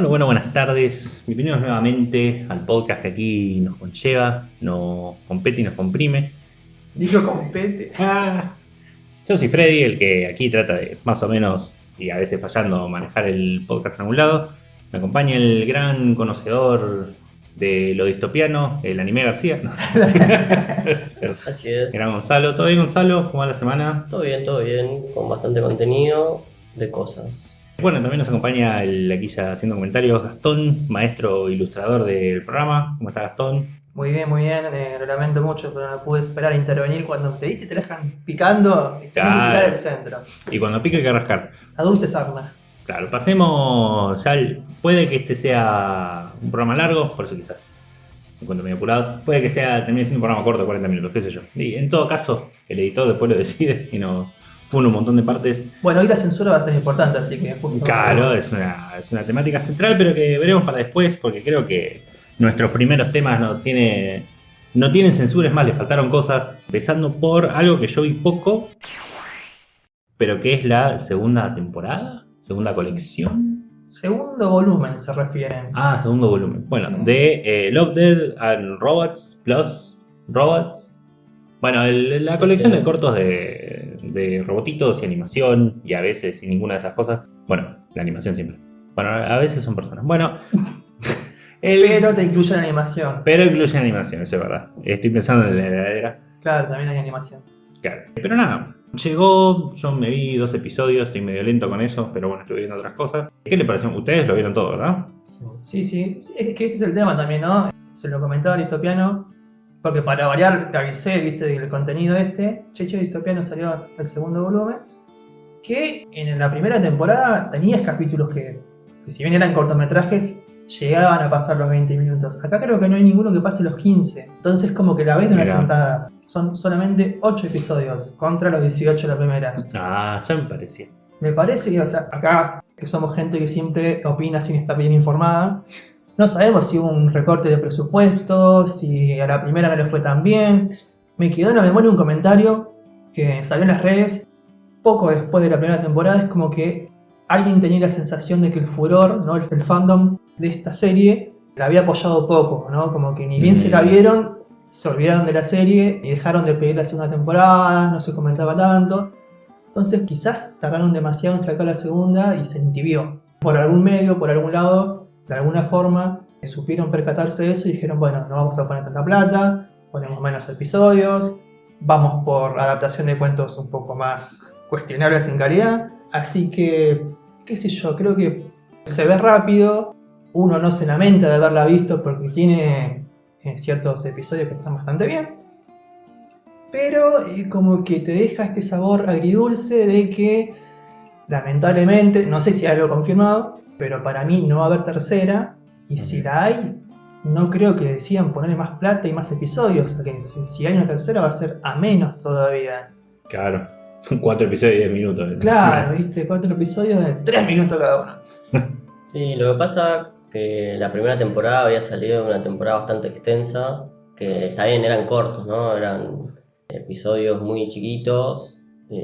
Buenas tardes. Bienvenidos nuevamente al podcast que aquí nos conlleva, nos compete y nos comprime. Digo compete. Yo soy Freddy, el que aquí trata de más o menos, y a veces fallando, manejar el podcast en algún lado. Me acompaña el gran conocedor de lo distopiano, el anime García. ¿No? Así es. Gran Gonzalo. ¿Todo bien, Gonzalo? ¿Cómo va la semana? Todo bien, con bastante contenido de cosas. Bueno, también nos acompaña aquí ya haciendo comentarios Gastón, maestro ilustrador del programa. ¿Cómo está Gastón? Muy bien. Lo lamento mucho, pero no pude esperar a intervenir. Cuando te diste, te dejan picando y tenés que picar el centro. Y cuando pica hay que rascar. La dulce sarna. Claro, pasemos ya. Puede que este sea un programa largo, por eso quizás me encuentro medio apurado. Puede que termine siendo un programa corto de 40 minutos, qué sé yo. Y en todo caso, el editor después lo decide y no fue un montón de partes. Bueno, hoy la censura va a ser importante, así que justo. Claro, es una temática central, pero que veremos para después, porque creo que nuestros primeros temas no tienen censura, es más, le faltaron cosas. Empezando por algo que yo vi poco, pero que es la segunda temporada, segunda colección. Segundo volumen se refieren. Segundo volumen. Bueno, Sí. De Love, Death and Robots plus Robots. Bueno, la colección de cortos de robotitos y animación, y a veces sin ninguna de esas cosas. Bueno, la animación siempre. Bueno, a veces son personas. Bueno, Pero te incluye la animación. pero incluye animación, eso es verdad. Estoy pensando en la heredera. Claro, también hay animación. Claro. Pero nada, llegó, yo me vi 2 episodios, estoy medio lento con eso, pero bueno, estuve viendo otras cosas. ¿Qué les pareció? Ustedes lo vieron todo, ¿verdad? Sí. Es que ese es el tema también, ¿no? Se lo comentaba a Distopiano, porque para variar, te avisé, viste, del contenido Cheche Distopiano salió el segundo volumen, que en la primera temporada tenías capítulos que si bien eran cortometrajes, llegaban a pasar los 20 minutos. Acá creo que no hay ninguno que pase los 15. Entonces como que la ves de una sentada. Son solamente 8 episodios contra los 18 de la primera. Ya me parecía. Me parece que, o sea, acá, que somos gente que siempre opina sin estar bien informada, no sabemos si hubo un recorte de presupuesto, si a la primera no le fue tan bien. Me quedó en la memoria un comentario que salió en las redes poco después de la primera temporada. Es como que alguien tenía la sensación de que el furor, ¿no? El fandom de esta serie la había apoyado poco, ¿no? Como que ni bien se la vieron, se olvidaron de la serie y dejaron de pedir la segunda temporada, no se comentaba tanto. Entonces quizás tardaron demasiado en sacar la segunda y se entibió. Por algún medio, por algún lado, de alguna forma, supieron percatarse de eso y dijeron, bueno, no vamos a poner tanta plata, ponemos menos episodios, vamos por adaptación de cuentos un poco más cuestionables en calidad. Así que, qué sé yo, creo que se ve rápido, uno no se lamenta de haberla visto porque tiene ciertos episodios que están bastante bien. Pero como que te deja este sabor agridulce de que, lamentablemente, no sé si hay algo confirmado, pero para mí no va a haber tercera, y si la hay, no creo que decidan ponerle más plata y más episodios, o sea que si hay una tercera va a ser a menos todavía. Claro, 4 episodios de 10 minutos. Claro, viste, 4 episodios de 3 minutos cada uno. Sí, lo que pasa que la primera temporada había salido una temporada bastante extensa, que está bien, eran cortos, ¿no? Eran episodios muy chiquitos,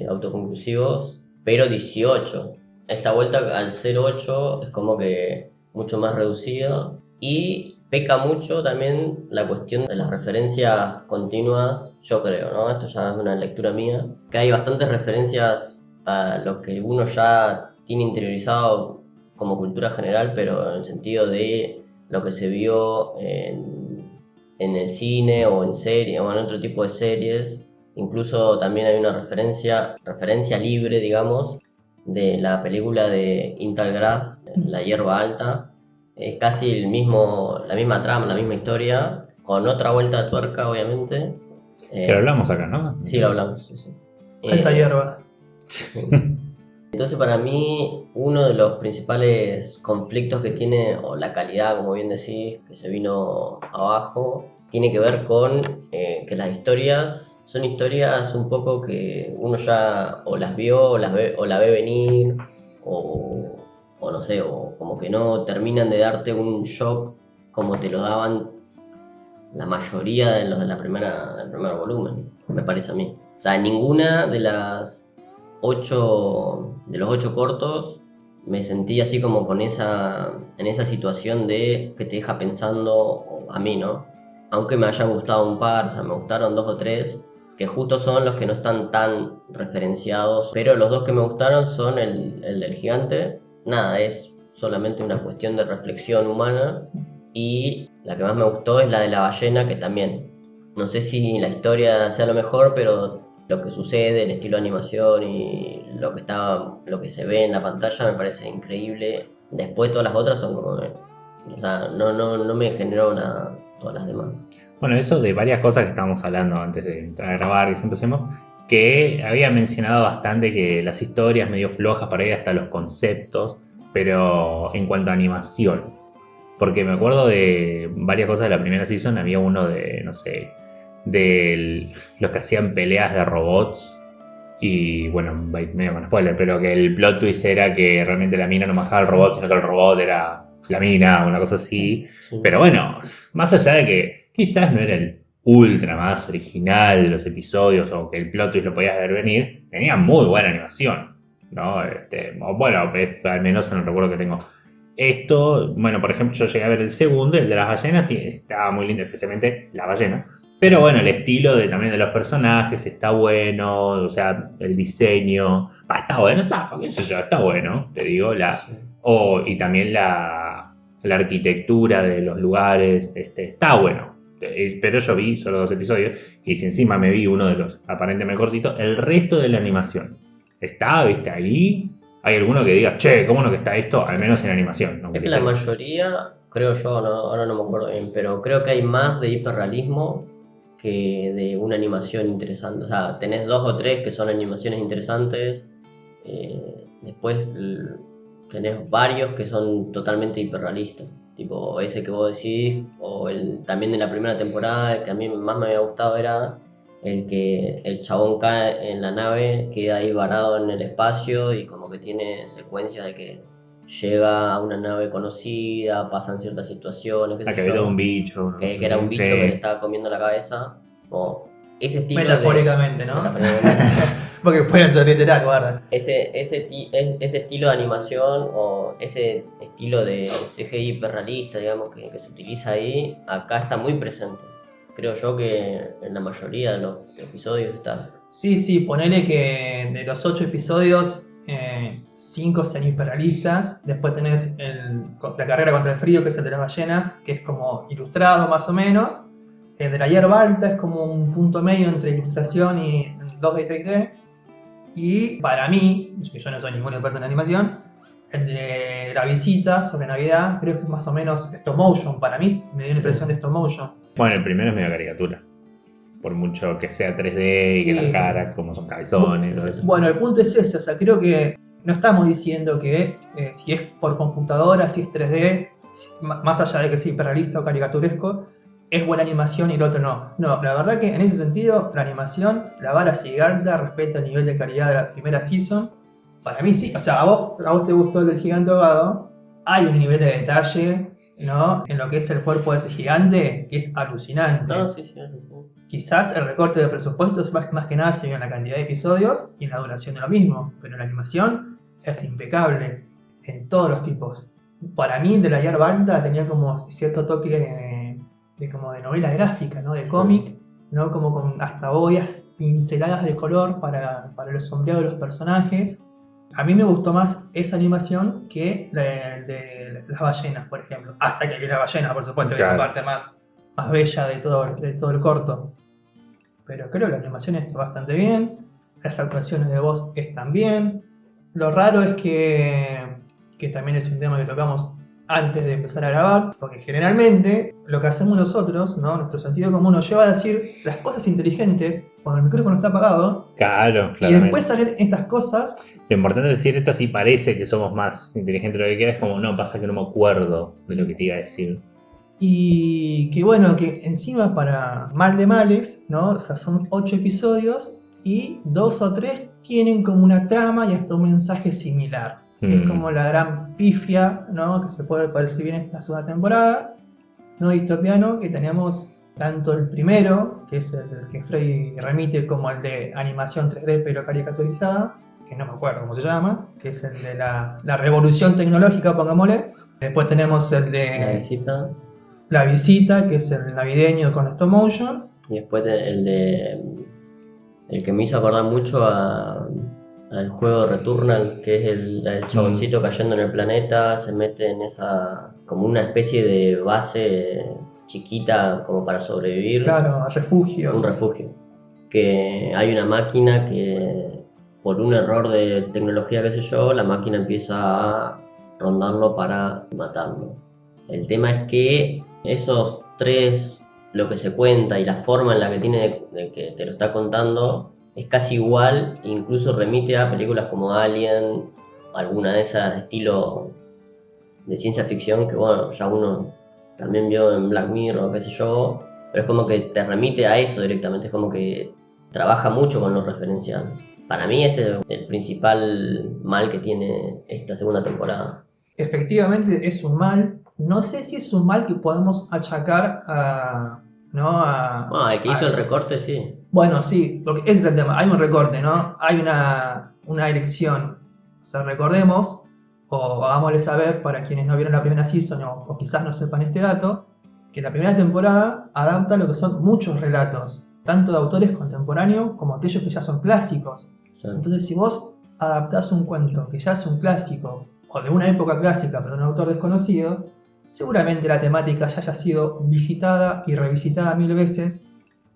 autoconclusivos, pero 18. Esta vuelta al 08 es como que mucho más reducido y peca mucho también la cuestión de las referencias continuas, yo creo, ¿no? Esto ya es una lectura mía, que hay bastantes referencias a lo que uno ya tiene interiorizado como cultura general, pero en el sentido de lo que se vio en el cine o en serie o en otro tipo de series. Incluso también hay una referencia libre, digamos, de la película de Intal Grass, La hierba alta. Es casi la misma trama, la misma historia, con otra vuelta de tuerca, obviamente. Pero hablamos acá, ¿no? Sí, lo hablamos, sí. Alta hierba. Entonces, para mí, uno de los principales conflictos que tiene, o la calidad, como bien decís, que se vino abajo, tiene que ver con que las historias son historias un poco que uno ya o las vio, o la ve venir, o no sé, o como que no terminan de darte un shock como te lo daban la mayoría de los del primer volumen, me parece a mí. O sea, ninguna de los 8 cortos me sentí así como en esa situación de que te deja pensando, a mí, ¿no? Aunque me hayan gustado un par, o sea, me gustaron 2 o 3, que justo son los que no están tan referenciados, pero los 2 que me gustaron son el del gigante, nada, es solamente una cuestión de reflexión humana, y la que más me gustó es la de la ballena, que también, no sé si la historia sea lo mejor, pero lo que sucede, el estilo de animación y lo que se ve en la pantalla me parece increíble. Después todas las otras son como, o sea, no me generó nada todas las demás. Bueno, eso de varias cosas que estábamos hablando antes de entrar a grabar y siempre hacemos, que había mencionado bastante que las historias medio flojas para ir hasta los conceptos, pero en cuanto a animación, porque me acuerdo de varias cosas de la primera season, había uno de, no sé, de los que hacían peleas de robots, y bueno, medio con spoiler, pero que el plot twist era que realmente la mina no manejaba el robot, sino que el robot era la mina, una cosa así. Sí. Pero bueno, más allá de que quizás no era el ultra más original de los episodios, o que el plot twist lo podías ver venir, tenía muy buena animación, ¿no? Bueno, al menos en el recuerdo que tengo. Esto, bueno, por ejemplo, yo llegué a ver el segundo, el de las ballenas, estaba muy lindo, especialmente la ballena. Pero bueno, el estilo también de los personajes está bueno, o sea, el diseño, está bueno, qué sé yo, está bueno, te digo, y también la arquitectura de los lugares, está bueno. Pero yo vi solo 2 episodios, y si encima me vi uno de los aparentemente cortitos, el resto de la animación está, viste, ahí. Hay alguno que diga, che, ¿cómo no que está esto? Al menos en animación. ¿No? Es que la mayoría, creo yo, ahora no me acuerdo bien, pero creo que hay más de hiperrealismo que de una animación interesante. O sea, tenés 2 o 3 que son animaciones interesantes, después tenés varios que son totalmente hiperrealistas, tipo ese que vos decís, o también de la primera temporada, el que a mí más me había gustado era el que el chabón cae en la nave, queda ahí varado en el espacio y como que tiene secuencias de que llega a una nave conocida, pasan ciertas situaciones, que era un bicho. No que era un bicho que le estaba comiendo la cabeza. O ese estilo metafóricamente, ¿no? Porque puede ser literal, guarda. Ese estilo de animación o ese estilo de CGI hiperrealista, digamos, que se utiliza ahí, acá está muy presente. Creo yo que en la mayoría de los episodios está. Sí, ponele que de los 8 episodios, 5 sean hiperrealistas. Después tenés la carrera contra el frío, que es el de las ballenas, que es como ilustrado más o menos. El de la hierba alta es como un punto medio entre ilustración y 2D y 3D. Y para mí, que yo no soy ningún experto en animación, el de la visita sobre Navidad, creo que es más o menos stop motion. Para mí me dio la impresión de stop motion. Bueno, el primero es medio caricatura. Por mucho que sea 3D y que las caras como son cabezones. Bueno, el punto es ese. O sea, creo que no estamos diciendo que si es por computadora, si es 3D, más allá de que sea hiperrealista o caricaturesco, es buena animación y el otro no. No, la verdad que en ese sentido, la animación, la vara sigue alta respecto al nivel de calidad de la primera season. Para mí sí, o sea, a vos te gustó el del gigante ahogado, hay un nivel de detalle, ¿no? En lo que es el cuerpo de ese gigante, que es alucinante. No, sí. Quizás el recorte de presupuestos más que nada se vio en la cantidad de episodios y en la duración de lo mismo, pero la animación es impecable en todos los tipos. Para mí, de la hierba alta tenía como cierto toque como de novela gráfica, ¿no? De cómic, ¿no? Como con hasta boyas pinceladas de color para el sombreado de los personajes. A mí me gustó más esa animación que la de las ballenas, por ejemplo. Hasta que vi la ballena, por supuesto, claro, que es la parte más bella de todo el corto. Pero creo que la animación está bastante bien. Las actuaciones de voz están bien. Lo raro es que también es un tema que tocamos antes de empezar a grabar, porque generalmente lo que hacemos nosotros, ¿no? Nuestro sentido común nos lleva a decir las cosas inteligentes cuando el micrófono está apagado. Claro. Y después salen estas cosas. Lo importante es decir esto, así parece que somos más inteligentes de lo que queda, es como, no, pasa que no me acuerdo de lo que te iba a decir. Y que bueno, que encima para mal de males, ¿no? O sea, son 8 episodios y 2 o 3 tienen como una trama y hasta un mensaje similar. Es como la gran pifia, ¿no? Que se puede percibir en esta segunda temporada, ¿no? Distopiano, que tenemos tanto el primero, que es el que Freddy remite, como el de animación 3D pero caricaturizada, que no me acuerdo cómo se llama, que es el de la revolución tecnológica, pongámosle. Después tenemos el de La visita, que es el navideño con stop motion. Y después el que me hizo acordar mucho al juego Returnal, que es el chaboncito cayendo en el planeta, se mete en esa, como una especie de base chiquita como para sobrevivir. Claro, refugio. Un refugio. Que hay una máquina que, por un error de tecnología, qué sé yo, la máquina empieza a rondarlo para matarlo. El tema es que esos tres, lo que se cuenta y la forma en la que tiene de que te lo está contando, es casi igual, incluso remite a películas como Alien, alguna de esas de estilo de ciencia ficción, que bueno, ya uno también vio en Black Mirror, qué sé yo, pero es como que te remite a eso directamente, es como que trabaja mucho con lo referencial. Para mí ese es el principal mal que tiene esta segunda temporada. Efectivamente es un mal. No sé si es un mal que podemos achacar a... ¿no? El que hizo el recorte, sí. Bueno, sí, porque ese es el tema. Hay un recorte, ¿no? Hay una elección. O sea, recordemos, o hagámosle saber para quienes no vieron la primera season o quizás no sepan este dato, que la primera temporada adapta lo que son muchos relatos, tanto de autores contemporáneos como aquellos que ya son clásicos. Sí. Entonces, si vos adaptás un cuento que ya es un clásico, o de una época clásica, pero de un autor desconocido, seguramente la temática ya haya sido visitada y revisitada 1000 veces,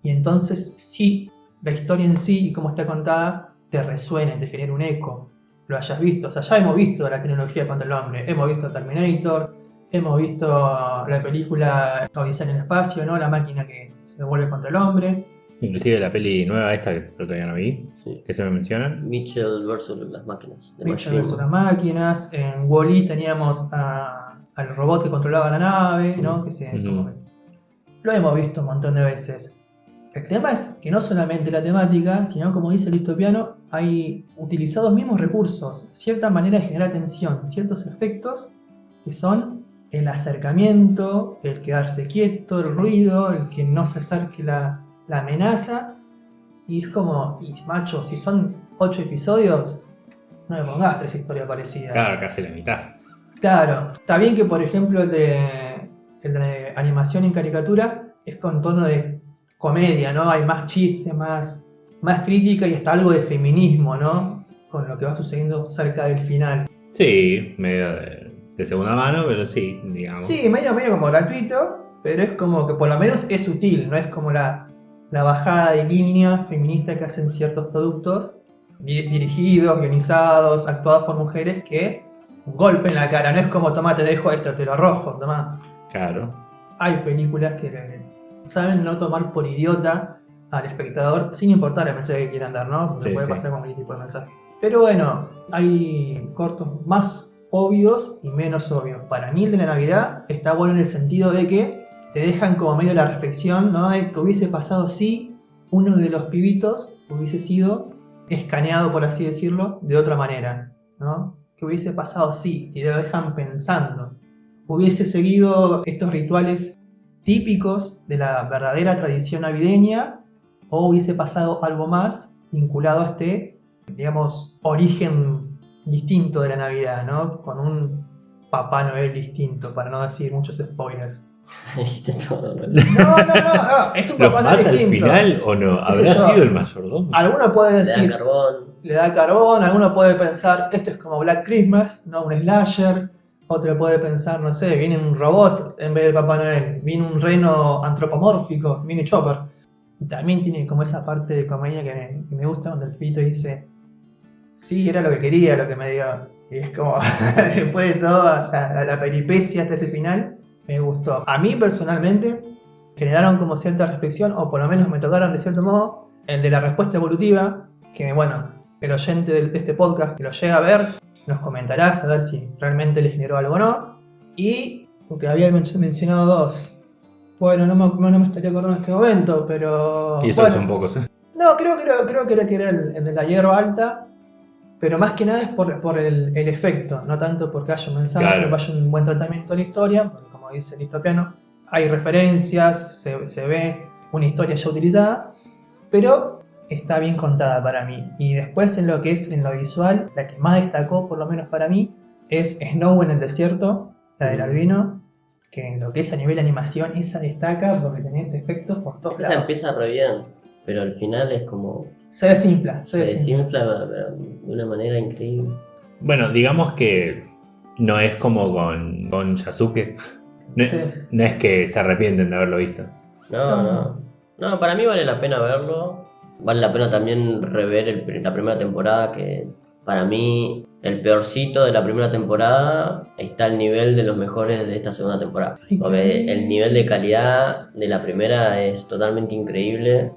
y entonces sí, la historia en sí y cómo está contada te resuene, te genera un eco, lo hayas visto. O sea, ya hemos visto la tecnología contra el hombre, hemos visto Terminator, hemos visto la película Odisea en el espacio, ¿no? La máquina que se vuelve contra el hombre. Inclusive la peli nueva esta, que todavía no vi, sí, que se me mencionan. Mitchell vs. las máquinas. Mitchell vs. las máquinas. En Wall-E teníamos al robot que controlaba la nave, ¿no? Que como, lo hemos visto un montón de veces. El tema es que no solamente la temática, sino como dice el distopiano, hay utilizados mismos recursos, cierta manera de generar tensión, ciertos efectos que son el acercamiento, el quedarse quieto, el ruido, el que no se acerque la amenaza. Y es como, y macho, si son 8 episodios, no me pongas 3 historias parecidas. Claro, casi la mitad. Claro, está bien que por ejemplo el de animación en caricatura es con tono de comedia, ¿no? Hay más chistes, más crítica y hasta algo de feminismo, ¿no? Con lo que va sucediendo cerca del final. Sí, medio de segunda mano, pero sí, digamos. Sí, medio como gratuito, pero es como que por lo menos es sutil, no es como la bajada de línea feminista que hacen ciertos productos dirigidos, guionizados, actuados por mujeres que golpe en la cara, no es como tomá, te dejo esto, te lo arrojo, tomá. Claro. Hay películas que saben no tomar por idiota al espectador sin importar el mensaje que quieran dar, ¿no? Porque puede pasar con cualquier tipo de mensaje. Pero bueno, hay cortos más obvios y menos obvios. Para mí el de la Navidad está bueno en el sentido de que te dejan como medio la reflexión, ¿no? De que hubiese pasado si uno de los pibitos hubiese sido escaneado, por así decirlo, de otra manera, ¿no? Que hubiese pasado si, y te lo dejan pensando. Hubiese seguido estos rituales típicos de la verdadera tradición navideña, o hubiese pasado algo más vinculado a este, digamos, origen distinto de la Navidad, ¿no? Con un Papá Noel distinto, para no decir muchos spoilers. No, es un Papá Noel distinto. ¿Al final o no? ¿Habrá sido el mayordomo? Alguno puede decir, le da carbón, alguno puede pensar, esto es como Black Christmas, ¿no? Un slasher. Otro puede pensar, no sé, viene un robot en vez de Papá Noel, viene un reno antropomórfico, viene Chopper. Y también tiene como esa parte de comedia que me gusta cuando el pibito dice, sí, era lo que quería, lo que me dio. Y es como, después de toda la peripecia hasta ese final, me gustó. A mí personalmente generaron como cierta reflexión, o por lo menos me tocaron de cierto modo, el de la respuesta evolutiva, que bueno, el oyente de este podcast que lo llega a ver, nos comentará a ver si realmente le generó algo o no. Y, porque había mencionado 2. Bueno, no me estaría acordando en este momento, pero... Y eso bueno, son pocos, ¿eh? No, creo que era el de la hierba alta, pero más que nada es por el efecto, no tanto porque haya un mensaje, claro, haya un buen tratamiento de la historia, porque como dice el distopiano, hay referencias, se ve una historia ya utilizada, pero está bien contada para mí. Y después en lo que es en lo visual, la que más destacó, por lo menos para mí, es Snow en el desierto, la del albino, que en lo que es a nivel de animación, esa destaca porque tenés efectos por todos Esa lados. empieza re bien, pero al final es como... Se desinfla, Se desinfla pero de una manera increíble. Bueno, digamos que no es como con Yasuke. No, Sí. no es que se arrepienten de haberlo visto. No, para mí vale la pena verlo. Vale la pena también rever la primera temporada, que para mí el peorcito de la primera temporada está al nivel de los mejores de esta segunda temporada. Porque el nivel de calidad de la primera es totalmente increíble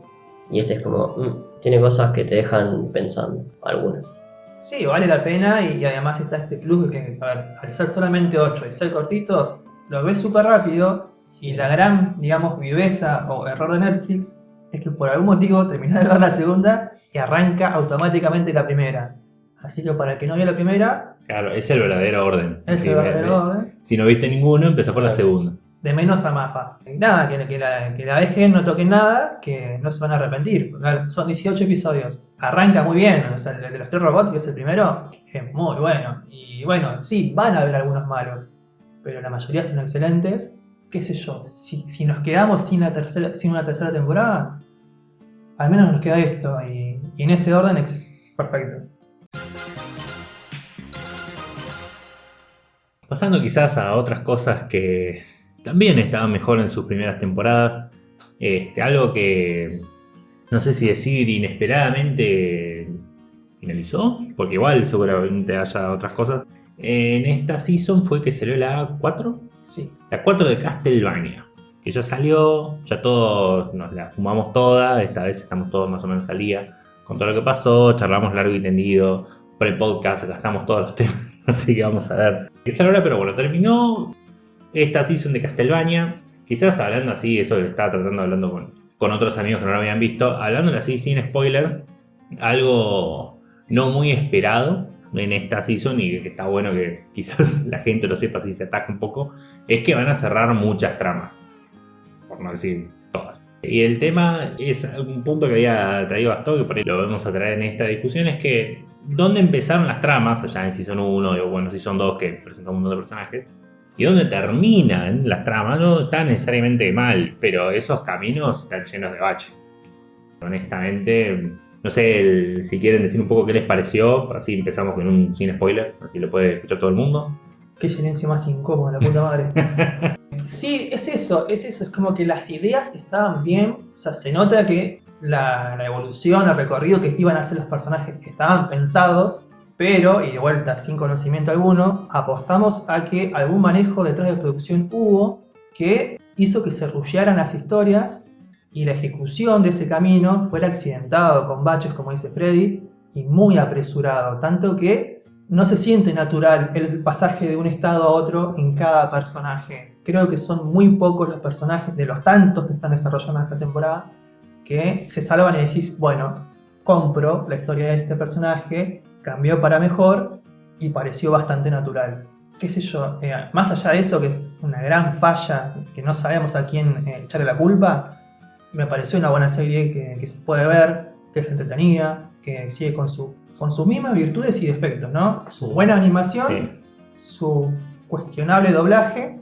y este es como... tiene cosas que te dejan pensando, algunas. Sí, vale la pena y además está este plus que, a ver, al ser solamente 8 y 6 cortitos, lo ves súper rápido y la gran, digamos, viveza o error de Netflix es que por algún motivo terminás de ver la segunda y arranca automáticamente la primera. Así que para el que no vio la primera, Claro, es el verdadero orden. es el verdadero orden. Si no viste ninguno, empezó por la segunda. De menos a más va. Y nada, que la dejen, no toquen nada, que no se van a arrepentir. A ver, son 18 episodios. Arranca muy bien, o sea, el de los 3 robots, que es el primero, es muy bueno. Y bueno, sí, van a haber algunos malos, pero la mayoría son excelentes. Qué sé yo, si nos quedamos sin una tercera temporada, al menos nos queda esto. Y en ese orden es perfecto. Pasando quizás a otras cosas que también estaban mejor en sus primeras temporadas. Algo que no sé si decir inesperadamente finalizó, porque igual seguramente haya otras cosas. En esta season fue que salió la 4. Sí. La 4 de Castlevania, que ya salió, ya todos nos la fumamos toda, esta vez estamos todos más o menos al día con todo lo que pasó, charlamos largo y tendido, pre-podcast, gastamos todos los temas, así que vamos a ver qué sale ahora, pero bueno, terminó esta season de Castlevania, quizás hablando así, eso que estaba hablando con otros amigos que no lo habían visto, hablando así sin spoilers, algo no muy esperado en esta season y que está bueno que quizás la gente lo sepa si se ataca un poco, es que van a cerrar muchas tramas, por no decir todas. Y el tema es un punto que había traído Gastón, que por ahí lo vamos a traer en esta discusión, es que ¿dónde empezaron las tramas? Ya en Season 1 o bueno, Season 2 que presenta un montón de personajes, y dónde terminan las tramas, no está necesariamente mal, pero esos caminos están llenos de baches. Honestamente, no sé si quieren decir un poco qué les pareció, así empezamos con un sin spoiler, así lo puede escuchar todo el mundo. Qué silencio más incómodo, la puta madre. Sí, es eso, es como que las ideas estaban bien, o sea, se nota que la evolución, el recorrido que iban a hacer los personajes estaban pensados, pero, y de vuelta, sin conocimiento alguno, apostamos a que algún manejo detrás de producción hubo que hizo que se rushearan las historias y la ejecución de ese camino fuera accidentado, con baches, como dice Freddy, y muy apresurado, tanto que no se siente natural el pasaje de un estado a otro en cada personaje. Creo que son muy pocos los personajes, de los tantos que están desarrollando esta temporada, que se salvan y decís, bueno, compro la historia de este personaje, cambió para mejor y pareció bastante natural. Qué sé yo, más allá de eso, que es una gran falla, que no sabemos a quién echarle la culpa, me pareció una buena serie que se puede ver, que es entretenida, que sigue con sus mismas virtudes y defectos, ¿no? Su buena animación, sí. Su cuestionable doblaje.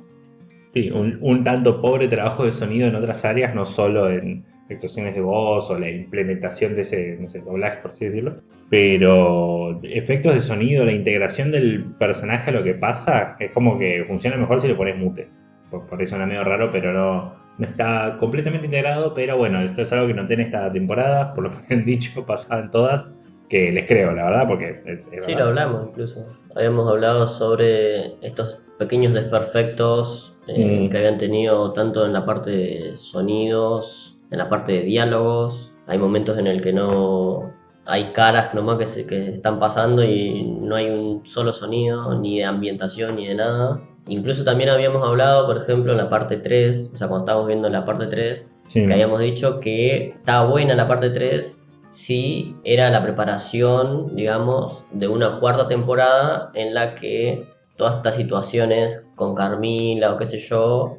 Sí, un tanto pobre trabajo de sonido en otras áreas, no solo en actuaciones de voz o la implementación de ese, no sé, doblaje, por así decirlo, pero efectos de sonido, la integración del personaje a lo que pasa, es como que funciona mejor si le pones mute. Por eso suena medio raro, pero no está completamente integrado, pero bueno, esto es algo que noté en esta temporada, por lo que han dicho, pasaba en todas, que les creo, la verdad, porque es sí, verdad. Lo hablamos incluso. Habíamos hablado sobre estos pequeños desperfectos que habían tenido tanto en la parte de sonidos, en la parte de diálogos. Hay momentos en el que no hay caras nomás que están pasando y no hay un solo sonido, ni de ambientación, ni de nada. Incluso también habíamos hablado, por ejemplo, en la parte 3, o sea, cuando estábamos viendo la parte 3, sí, que habíamos dicho que estaba buena la parte 3 si era la preparación, digamos, de una cuarta temporada en la que todas estas situaciones con Carmila o qué sé yo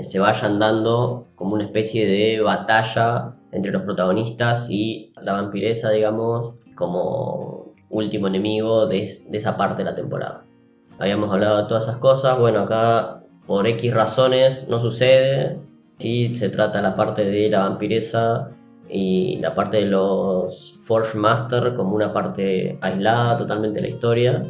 se vayan dando como una especie de batalla entre los protagonistas y la vampiresa, digamos, como último enemigo de esa parte de la temporada. Habíamos hablado de todas esas cosas, bueno, acá por X razones no sucede, sí se trata la parte de la vampiresa y la parte de los Forge Master como una parte aislada totalmente de la historia,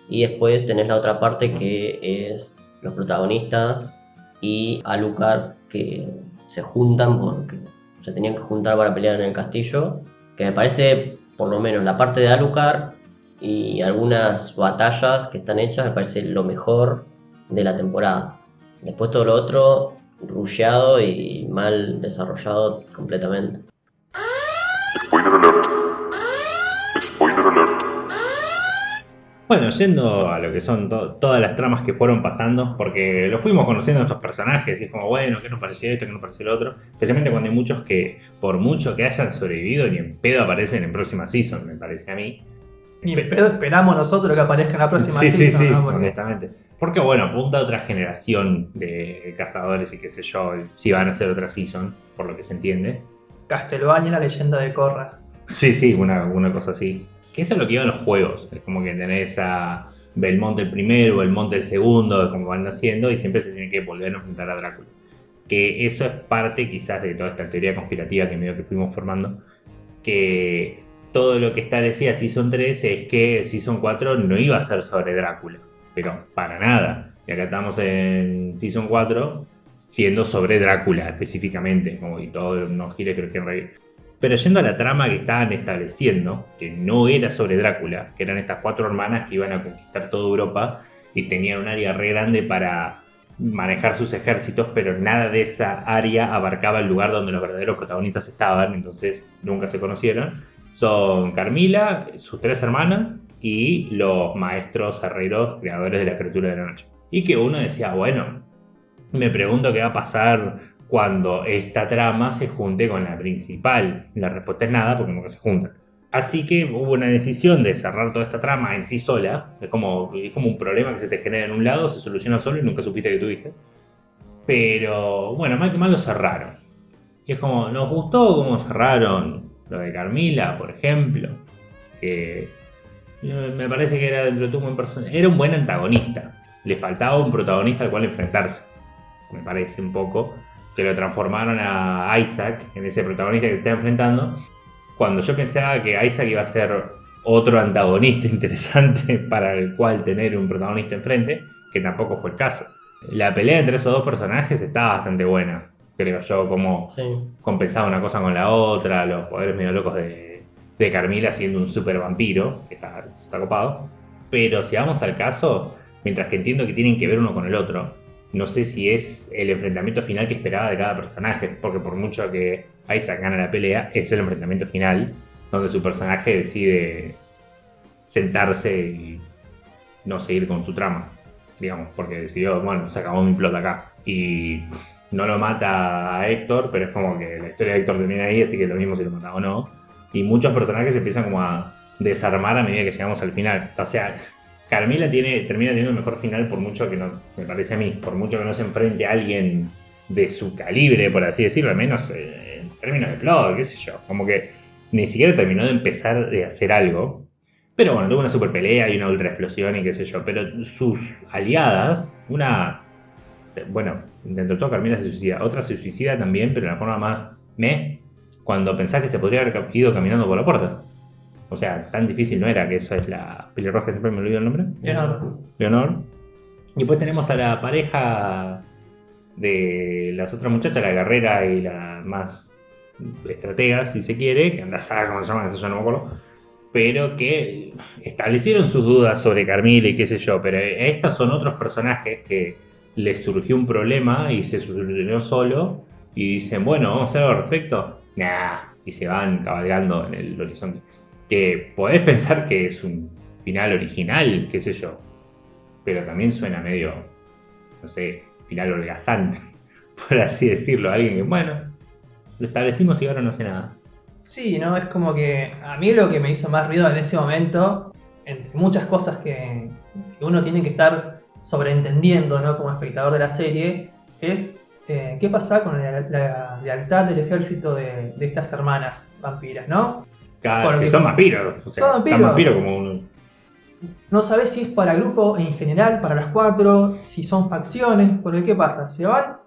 y después tenés la otra parte que es los protagonistas y Alucard, que se juntan porque se tenían que juntar para pelear en el castillo, que me parece, por lo menos la parte de Alucard y algunas batallas que están hechas, me parece lo mejor de la temporada. Después todo lo otro, rusheado y mal desarrollado completamente. Spoiler alert. Spoiler alert. Bueno, yendo a lo que son todas las tramas que fueron pasando, porque lo fuimos conociendo a estos personajes, y es como, bueno, ¿qué nos pareció esto? ¿Qué nos pareció lo otro? Especialmente cuando hay muchos que, por mucho que hayan sobrevivido, ni en pedo aparecen en próxima season, me parece a mí. Ni en pedo esperamos nosotros que aparezca en la próxima Sí, season, sí, ¿no? Porque honestamente. Porque, bueno, apunta a otra generación de cazadores y qué sé yo, si van a hacer otra season, por lo que se entiende. Castlevania, la leyenda de Korra. Sí, una cosa así. Que eso es lo que iban los juegos. Es como que tenés a Belmont el primero, Belmont el segundo, como van haciendo, y siempre se tiene que volver a enfrentar a Drácula. Que eso es parte quizás de toda esta teoría conspirativa que medio que fuimos formando. Que todo lo que establecía Season 3 es que Season 4 no iba a ser sobre Drácula. Pero para nada. Y acá estamos en Season 4 siendo sobre Drácula específicamente. Como y todo unos giles creo que en realidad. Pero yendo a la trama que estaban estableciendo, que no era sobre Drácula, que eran estas 4 hermanas que iban a conquistar toda Europa y tenían un área re grande para manejar sus ejércitos, pero nada de esa área abarcaba el lugar donde los verdaderos protagonistas estaban, entonces nunca se conocieron. Son Carmila, sus 3 hermanas y los maestros herreros creadores de la criatura de la noche. Y que uno decía, bueno, me pregunto qué va a pasar cuando esta trama se junte con la principal. La respuesta es nada, porque nunca se juntan. Así que hubo una decisión de cerrar toda esta trama en sí sola. Es como un problema que se te genera en un lado, se soluciona solo y nunca supiste que tuviste. Pero bueno, mal que mal lo cerraron. Y es como, nos gustó cómo cerraron lo de Carmila, por ejemplo. Que me parece que era dentro de todo un buen personaje. Era un buen antagonista. Le faltaba un protagonista al cual enfrentarse. Me parece un poco. Que lo transformaron a Isaac en ese protagonista que se está enfrentando, cuando yo pensaba que Isaac iba a ser otro antagonista interesante para el cual tener un protagonista enfrente, que tampoco fue el caso. La pelea entre esos 2 personajes estaba bastante buena, creo yo, como Sí. compensaba una cosa con la otra, los poderes medio locos de Carmila siendo un super vampiro, que está copado. Pero si vamos al caso, mientras que entiendo que tienen que ver uno con el otro, no sé si es el enfrentamiento final que esperaba de cada personaje, porque por mucho que Isaac gana la pelea, es el enfrentamiento final, donde su personaje decide sentarse y no seguir con su trama, digamos, porque decidió, bueno, se acabó mi plot acá. Y no lo mata a Héctor, pero es como que la historia de Héctor termina ahí, así que lo mismo si lo mata o no. Y muchos personajes empiezan como a desarmar a medida que llegamos al final. O sea, Carmila termina teniendo el mejor final, por mucho que no, me parece a mí, por mucho que no se enfrente a alguien de su calibre, por así decirlo, al menos en términos de plot, qué sé yo, como que ni siquiera terminó de empezar de hacer algo. Pero bueno, tuvo una super pelea y una ultra explosión y qué sé yo, pero sus aliadas, bueno, dentro de todo Carmila se suicida, otra se suicida también, pero de la forma más cuando pensás que se podría haber ido caminando por la puerta. O sea, tan difícil no era, que eso es la pelirroja, siempre me olvido el nombre. Leonor. Y después tenemos a la pareja de las otras muchachas, la guerrera y la más estratega, si se quiere, que anda saga, como se llama, eso yo no me acuerdo. Pero que establecieron sus dudas sobre Carmila y qué sé yo, pero estas son otros personajes que les surgió un problema y se solucionó solo y dicen, bueno, vamos a hacer algo al respecto. Nah, y se van cabalgando en el horizonte. Que podés pensar que es un final original, qué sé yo, pero también suena medio, no sé, final holgazán, por así decirlo. Alguien que, bueno, lo establecimos y ahora no sé nada. Sí, ¿no? Es como que a mí lo que me hizo más ruido en ese momento, entre muchas cosas que uno tiene que estar sobreentendiendo, ¿no? Como espectador de la serie, es qué pasaba con la lealtad del ejército de estas hermanas vampiras, ¿no? Que Porque son vampiros. O sea, son vampiros. Tan vampiros como uno. No sabés si es para el grupo en general, para las 4, si son facciones, porque ¿qué pasa? Se van,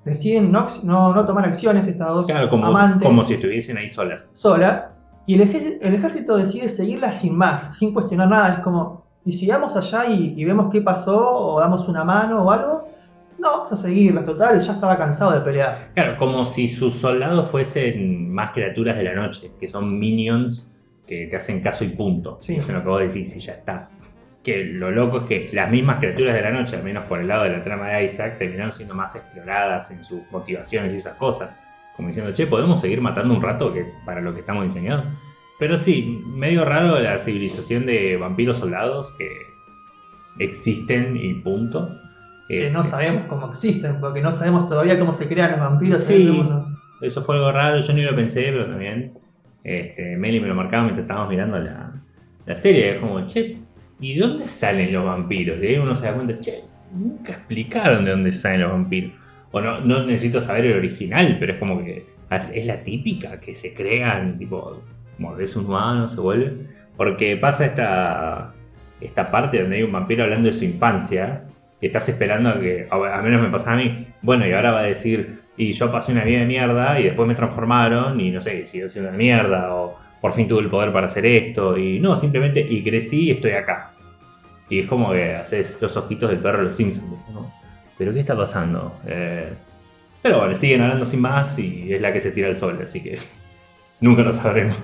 deciden no tomar acciones estas dos Claro, amantes como si estuviesen ahí solas. solas, y el ejército decide seguirlas sin más, sin cuestionar nada. Es como, ¿y si vamos allá y vemos qué pasó, o damos una mano o algo? No, vamos a seguirlas, total, ya estaba cansado de pelear. Claro, como si sus soldados fuesen más criaturas de la noche, que son minions que te hacen caso y punto. Sí. Eso es lo que vos decís y ya está. Que lo loco es que las mismas criaturas de la noche, al menos por el lado de la trama de Isaac, terminaron siendo más exploradas en sus motivaciones y esas cosas. Como diciendo, che, ¿podemos seguir matando un rato? Que es para lo que estamos diseñados. Pero sí, medio raro la civilización de vampiros soldados que existen y punto. Que no sabemos cómo existen, porque no sabemos todavía cómo se crean los vampiros en Sí. ese mundo. Eso fue algo raro, yo ni lo pensé, pero también Meli me lo marcaba mientras estábamos mirando la serie. Es como, che, ¿y de dónde salen los vampiros? Y ahí uno se da cuenta, che, nunca explicaron de dónde salen los vampiros. O no necesito saber el original, pero es como que es la típica que se crean, tipo, mordés un humano, se vuelve. Porque pasa esta parte donde hay un vampiro hablando de su infancia. Y estás esperando a que, al menos me pasaba a mí, bueno, y ahora va a decir, y yo pasé una vida de mierda y después me transformaron y no sé, sigo siendo una mierda o por fin tuve el poder para hacer esto y no, simplemente y crecí y estoy acá. Y es como que haces los ojitos del perro de los Simpsons, ¿no? ¿Pero qué está pasando? Pero bueno, siguen hablando sin más y es la que se tira al sol, así que nunca lo sabremos.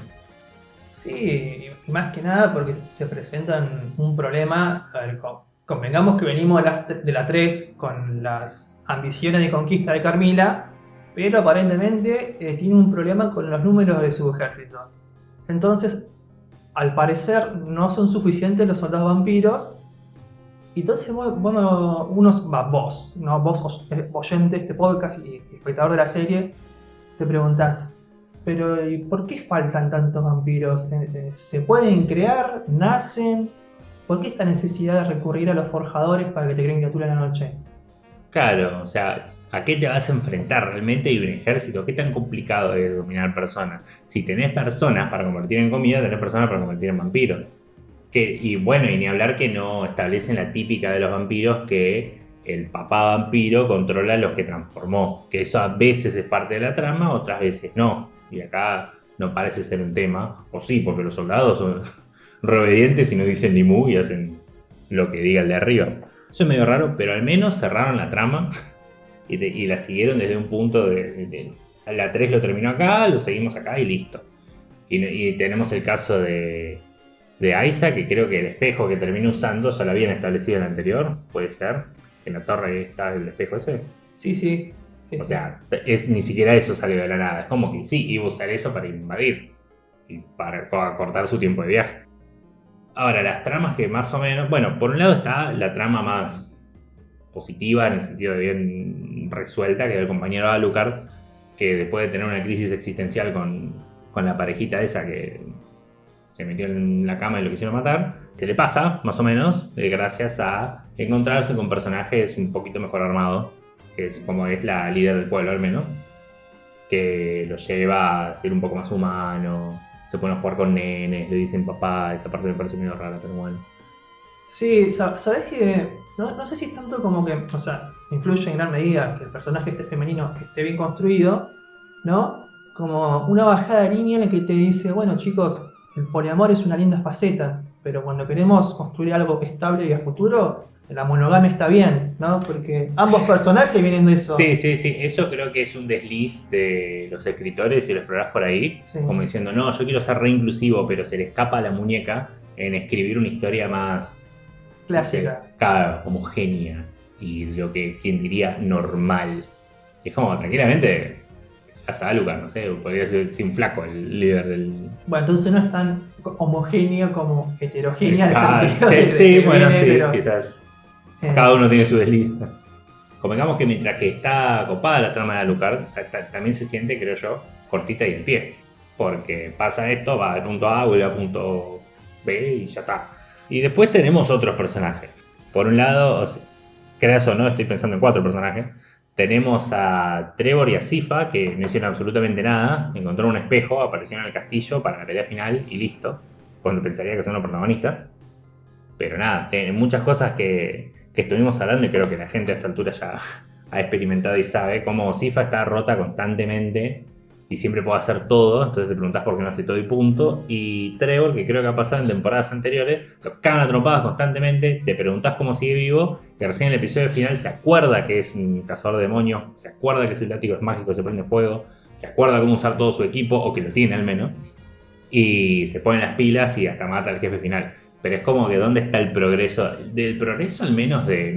Sí, y más que nada porque se presentan un problema. A ver, convengamos que venimos de la 3 con las ambiciones de conquista de Carmila, pero aparentemente tiene un problema con los números de su ejército. Entonces, al parecer, no son suficientes los soldados vampiros. Y entonces, vos, oyente de este podcast y espectador de la serie, te preguntás, pero ¿y por qué faltan tantos vampiros? ¿Se pueden crear? ¿Nacen? ¿Por qué esta necesidad de recurrir a los forjadores para que te creen criatura en la noche? Claro, o sea, ¿a qué te vas a enfrentar realmente? ¿Hay un ejército? ¿Qué tan complicado es dominar personas? Si tenés personas para convertir en comida, tenés personas para convertir en vampiros. Y bueno, y ni hablar que no establecen la típica de los vampiros que el papá vampiro controla a los que transformó. Que eso a veces es parte de la trama, otras veces no. Y acá no parece ser un tema. O sí, porque los soldados son reobedientes y no dicen ni mu y hacen lo que diga el de arriba. Eso es medio raro, pero al menos cerraron la trama y la siguieron desde un punto de la 3 lo terminó acá, lo seguimos acá y listo. Y tenemos el caso de Isaac, que creo que el espejo que termina usando ya lo habían establecido en el anterior, puede ser. En la torre está el espejo ese. Sí. O sea, ni siquiera eso salió de la nada. Es como que sí, iba a usar eso para invadir y para cortar su tiempo de viaje. Ahora, las tramas que más o menos... Bueno, por un lado está la trama más positiva, en el sentido de bien resuelta, que es el compañero Alucard, que después de tener una crisis existencial con la parejita esa que se metió en la cama y lo quisieron matar, se le pasa, más o menos, gracias a encontrarse con personajes un poquito mejor armados, que es como es la líder del pueblo al menos, que lo lleva a ser un poco más humano. Se ponen a jugar con nenes, le dicen papá, esa parte me parece medio rara, pero bueno. Sí, sabés que no sé si es tanto como que, o sea, influye en gran medida que el personaje este femenino esté bien construido, ¿no? Como una bajada de línea en la que te dice, bueno chicos, el poliamor es una linda faceta, pero cuando queremos construir algo estable y a futuro, la monogamia está bien, ¿no? Porque ambos personajes vienen de eso. Sí, eso creo que es un desliz de los escritores y lo explorás por ahí, Sí. como diciendo, no, yo quiero ser re inclusivo, pero se le escapa a la muñeca en escribir una historia más... Clásica. No sé, claro, homogénea y lo que quien diría normal. Es como, tranquilamente, hasta Alucard, no sé, podría ser sin flaco el líder del... Bueno, entonces no es tan homogénea como heterogénea. Claro, en el sentido de sí, que bueno, viene sí, hetero. quizás cada uno tiene su desliz. Convengamos que mientras que está copada la trama de Alucard, también se siente, creo yo, cortita y en pie. Porque pasa esto, va al punto A, vuelve al punto B y ya está. Y después tenemos otros personajes. Por un lado, creas o no, estoy pensando en 4 personajes. Tenemos a Trevor y a Sypha, que no hicieron absolutamente nada. Encontraron un espejo, aparecieron en el castillo para la pelea final y listo. Cuando pensaría que son los protagonistas. Pero nada, muchas cosas que estuvimos hablando y creo que la gente a esta altura ya ha experimentado y sabe cómo Sypha está rota constantemente y siempre puede hacer todo. Entonces te preguntás por qué no hace todo y punto. Y Trevor, que creo que ha pasado en temporadas anteriores, lo cagan a trompadas constantemente, te preguntás cómo sigue vivo, que recién en el episodio final se acuerda que es un cazador de demonios, se acuerda que su látigo es mágico, se prende fuego, se acuerda cómo usar todo su equipo, o que lo tiene al menos, y se pone las pilas y hasta mata al jefe final. Pero es como que ¿dónde está el progreso? Del progreso al menos de,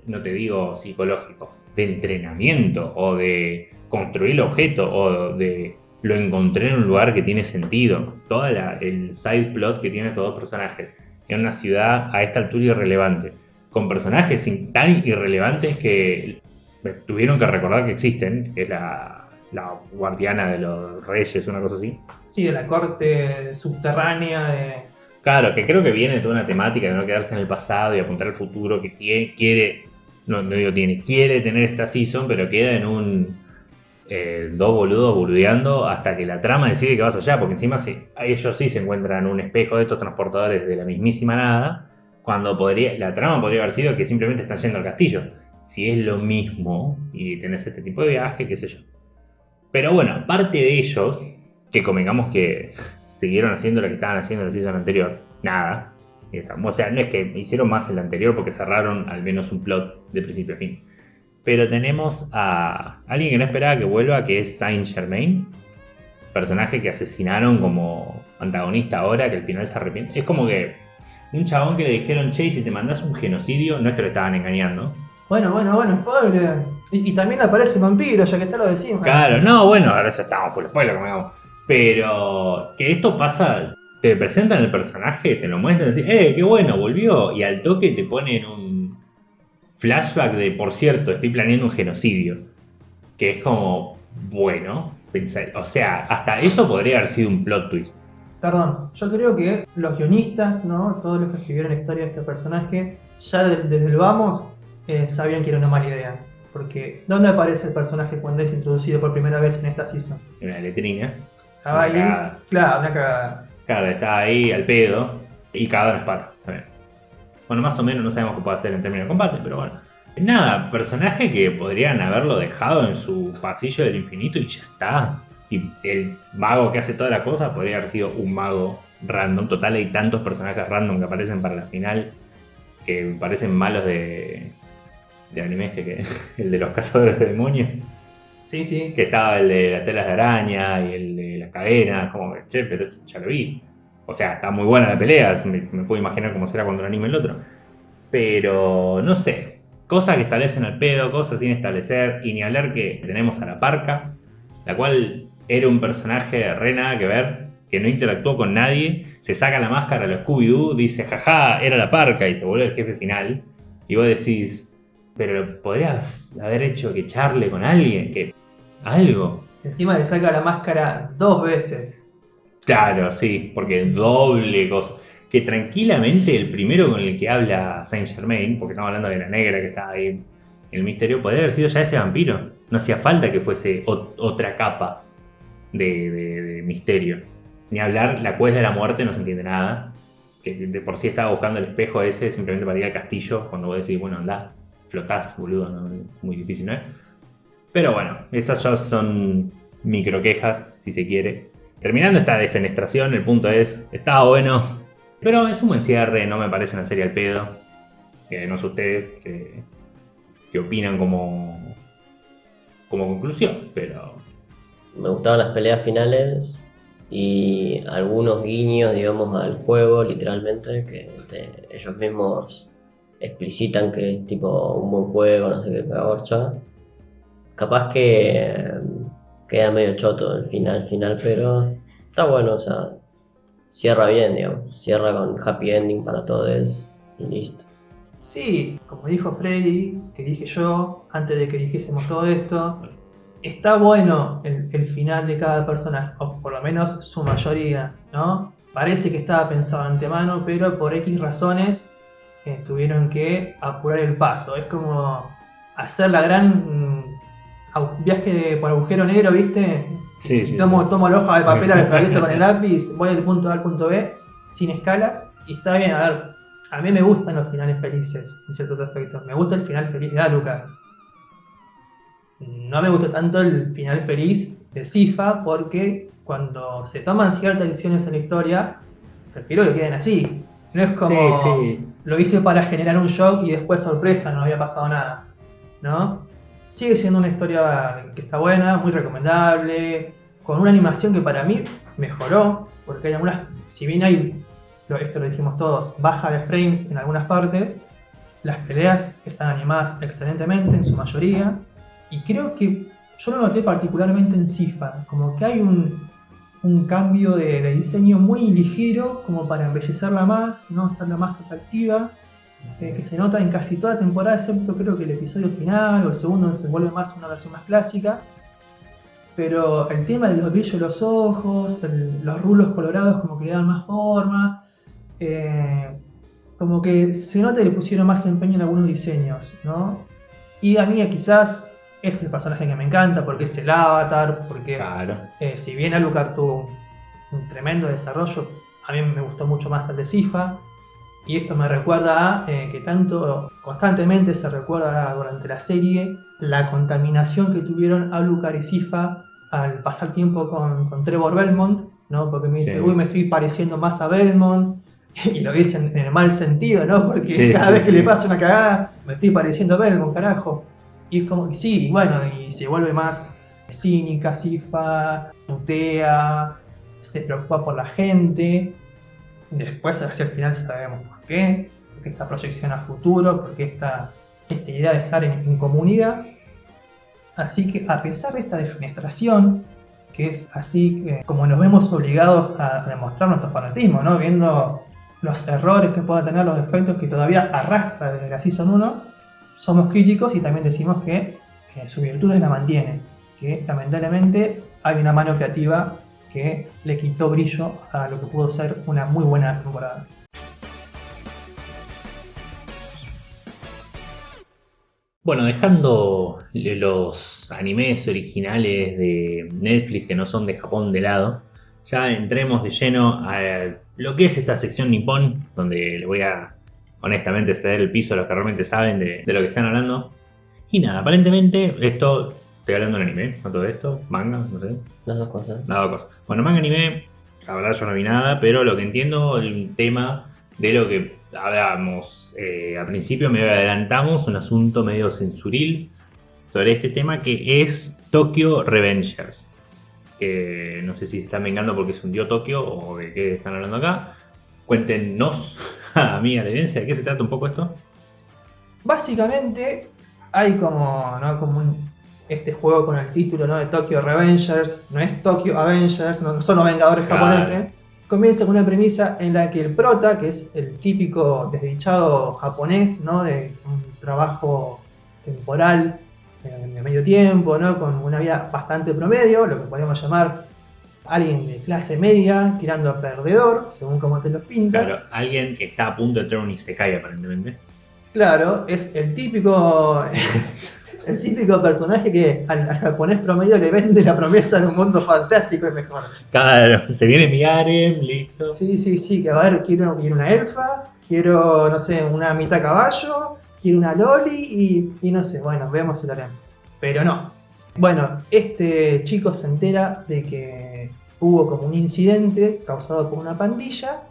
no te digo psicológico, de entrenamiento o de construir el objeto o de lo encontré en un lugar que tiene sentido. Todo el side plot que tiene estos dos personajes en una ciudad a esta altura irrelevante, con personajes tan irrelevantes que tuvieron que recordar que existen, que es la guardiana de los reyes, una cosa así. Sí, de la corte subterránea de... Claro, que creo que viene de una temática de no quedarse en el pasado y apuntar al futuro, que quiere tener esta season, pero queda en un dos boludos boludeando hasta que la trama decide que vas allá, porque encima ellos sí se encuentran un espejo de estos transportadores de la mismísima nada, cuando la trama podría haber sido que simplemente están yendo al castillo. Si es lo mismo y tenés este tipo de viaje, qué sé yo. Pero bueno, aparte de ellos, que convengamos que siguieron haciendo lo que estaban haciendo en la season anterior, nada. O sea, no es que hicieron más en la anterior porque cerraron al menos un plot de principio a fin. Pero tenemos a alguien que no esperaba que vuelva, que es Saint Germain, personaje que asesinaron como antagonista ahora, que al final se arrepiente. Es como que un chabón que le dijeron, che, si te mandás un genocidio, no es que lo estaban engañando. Bueno, spoiler. Y también aparece vampiro, ya que está lo decimos. Claro, no, bueno, ahora ya estamos full spoiler, como digamos. Pero que esto pasa, te presentan el personaje, te lo muestran y decís, qué bueno, volvió. Y al toque te ponen un flashback de, por cierto, estoy planeando un genocidio. Que es como, bueno, pensar, o sea, hasta eso podría haber sido un plot twist. Perdón, yo creo que los guionistas, ¿no? Todos los que escribieron la historia de este personaje, ya desde el vamos sabían que era una mala idea. Porque, ¿dónde aparece el personaje cuando es introducido por primera vez en esta season? En una letrina. Estaba ahí, claro, una cagada. Claro, estaba ahí al pedo y cagado en las patas. Bueno, más o menos no sabemos qué puede hacer en términos de combate, pero bueno. Nada, personaje que podrían haberlo dejado en su pasillo del infinito y ya está. Y el mago que hace toda la cosa podría haber sido un mago random. Total, hay tantos personajes random que aparecen para la final que parecen malos de anime, que el de los cazadores de demonios. Sí. Que estaba el de las telas de araña y el de las cadenas, como que, che, pero ya lo vi. O sea, está muy buena la pelea, me puedo imaginar cómo será cuando lo anime el otro. Pero, no sé, cosas que establecen al pedo, cosas sin establecer, y ni hablar que tenemos a la Parca, la cual era un personaje re nada que ver, que no interactuó con nadie, se saca la máscara a los Scooby-Doo, dice, jaja, era la Parca, y se vuelve el jefe final, y vos decís, pero podrías haber hecho que charle con alguien, que algo. Encima le saca la máscara 2 veces. Claro, sí, porque doble cosa. Que tranquilamente el primero con el que habla Saint Germain, porque estamos hablando de la negra que estaba ahí en el misterio, podría haber sido ya ese vampiro. No hacía falta que fuese otra capa de misterio. Ni hablar, la quest de la muerte no se entiende nada. Que de por sí estaba buscando el espejo ese simplemente para ir al castillo, cuando vos decís, bueno, andá, flotás, boludo, no, muy difícil, ¿no es? Pero bueno, esas ya son microquejas, si se quiere. Terminando esta defenestración, el punto es, estaba bueno, pero es un buen cierre, no me parece una serie al pedo. No sé ustedes qué opinan como conclusión, pero... Me gustaban las peleas finales y algunos guiños, digamos, al juego, literalmente, que ellos mismos explicitan que es tipo un buen juego, no sé qué pegorcha. Capaz que queda medio choto el final, pero está bueno, o sea, cierra bien, digamos, cierra con happy ending para todos y listo. Sí, como dijo Freddy, que dije yo, antes de que dijésemos todo esto, está bueno el final de cada personaje, o por lo menos su mayoría, ¿no? Parece que estaba pensado de antemano, pero por X razones tuvieron que apurar el paso. Es como hacer la gran viaje por agujero negro, ¿viste? Sí, Y sí, tomo la hoja de papel, la atravieso con el lápiz, voy del punto A al punto B, sin escalas, y está bien, a ver, a mí me gustan los finales felices, en ciertos aspectos. Me gusta el final feliz de Alucard. No me gusta tanto el final feliz de Sypha, porque cuando se toman ciertas decisiones en la historia, prefiero que queden así. No es como Sí. lo hice para generar un shock y después sorpresa, no había pasado nada, ¿no? Sigue siendo una historia que está buena, muy recomendable, con una animación que para mí mejoró, porque hay algunas, si bien hay, esto lo dijimos todos, baja de frames en algunas partes, las peleas están animadas excelentemente en su mayoría, y creo que yo lo noté particularmente en Sypha, como que hay un cambio de diseño muy ligero, como para embellecerla más, ¿no? Hacerla más atractiva, que se nota en casi toda la temporada, excepto creo que el episodio final o el segundo se vuelve más una versión más clásica. Pero el tema de los brillos de los ojos, los rulos colorados como que le dan más forma, como que se nota que le pusieron más empeño en algunos diseños, ¿no? Y a mí quizás es el personaje que me encanta, porque es el avatar, porque Claro. si bien Alucard tuvo un tremendo desarrollo, a mí me gustó mucho más el de Sypha. Y esto me recuerda a que tanto constantemente se recuerda durante la serie la contaminación que tuvieron Alucard y Sypha al pasar tiempo con Trevor Belmont, ¿no? Porque me dice, Sí. uy, me estoy pareciendo más a Belmont, y lo dicen en el mal sentido, ¿no? Porque Sí, cada sí, vez que sí. le pasa una cagada, me estoy pareciendo a Belmont, carajo. Y es como, sí, y bueno, y se vuelve más cínica, Sypha, putea, se preocupa por la gente. Después, hacia el final, sabemos por qué. Porque esta proyección a futuro, porque esta idea de dejar en comunidad. Así que, a pesar de esta defenestración, que es así como nos vemos obligados a demostrar nuestro fanatismo, ¿no? Viendo los errores que puedan tener, los defectos que todavía arrastra desde la Season 1, somos críticos y también decimos que sus virtudes la mantienen. Que lamentablemente hay una mano creativa que le quitó brillo a lo que pudo ser una muy buena temporada. Bueno, dejando los animes originales de Netflix que no son de Japón de lado, ya entremos de lleno a lo que es esta sección nipón, donde le voy a honestamente ceder el piso a los que realmente saben de lo que están hablando. Y nada, aparentemente esto, estoy hablando de un anime, no todo esto, manga, no sé, Las dos cosas. nada de cosas. Bueno, manga anime, la verdad yo no vi nada, pero lo que entiendo, el tema de lo que hablábamos al principio, medio adelantamos un asunto medio censuril sobre este tema que es Tokyo Revengers. Que no sé si se están vengando porque se hundió Tokio o de qué están hablando acá. Cuéntenos, a mí, a la evidencia, ¿de qué se trata un poco esto? Básicamente hay como, ¿no? como este juego con el título, ¿no? de Tokyo Revengers, no es Tokyo Avengers, no son los Vengadores Claro. japoneses. Comienza con una premisa en la que el prota, que es el típico desdichado japonés, ¿no? de un trabajo temporal de medio tiempo, ¿no? con una vida bastante promedio, lo que podemos llamar alguien de clase media tirando a perdedor, según como te los pintan. Claro, alguien que está a punto de entrar en un Isekai aparentemente. Claro, es el típico personaje que al japonés promedio le vende la promesa de un mundo fantástico y mejor. Claro, se viene mi harem, listo. Sí, que a ver, quiero una elfa, quiero, no sé, una mitad caballo, quiero una loli y no sé, bueno, vemos el harem. Pero no. Bueno, este chico se entera de que hubo como un incidente causado por una pandilla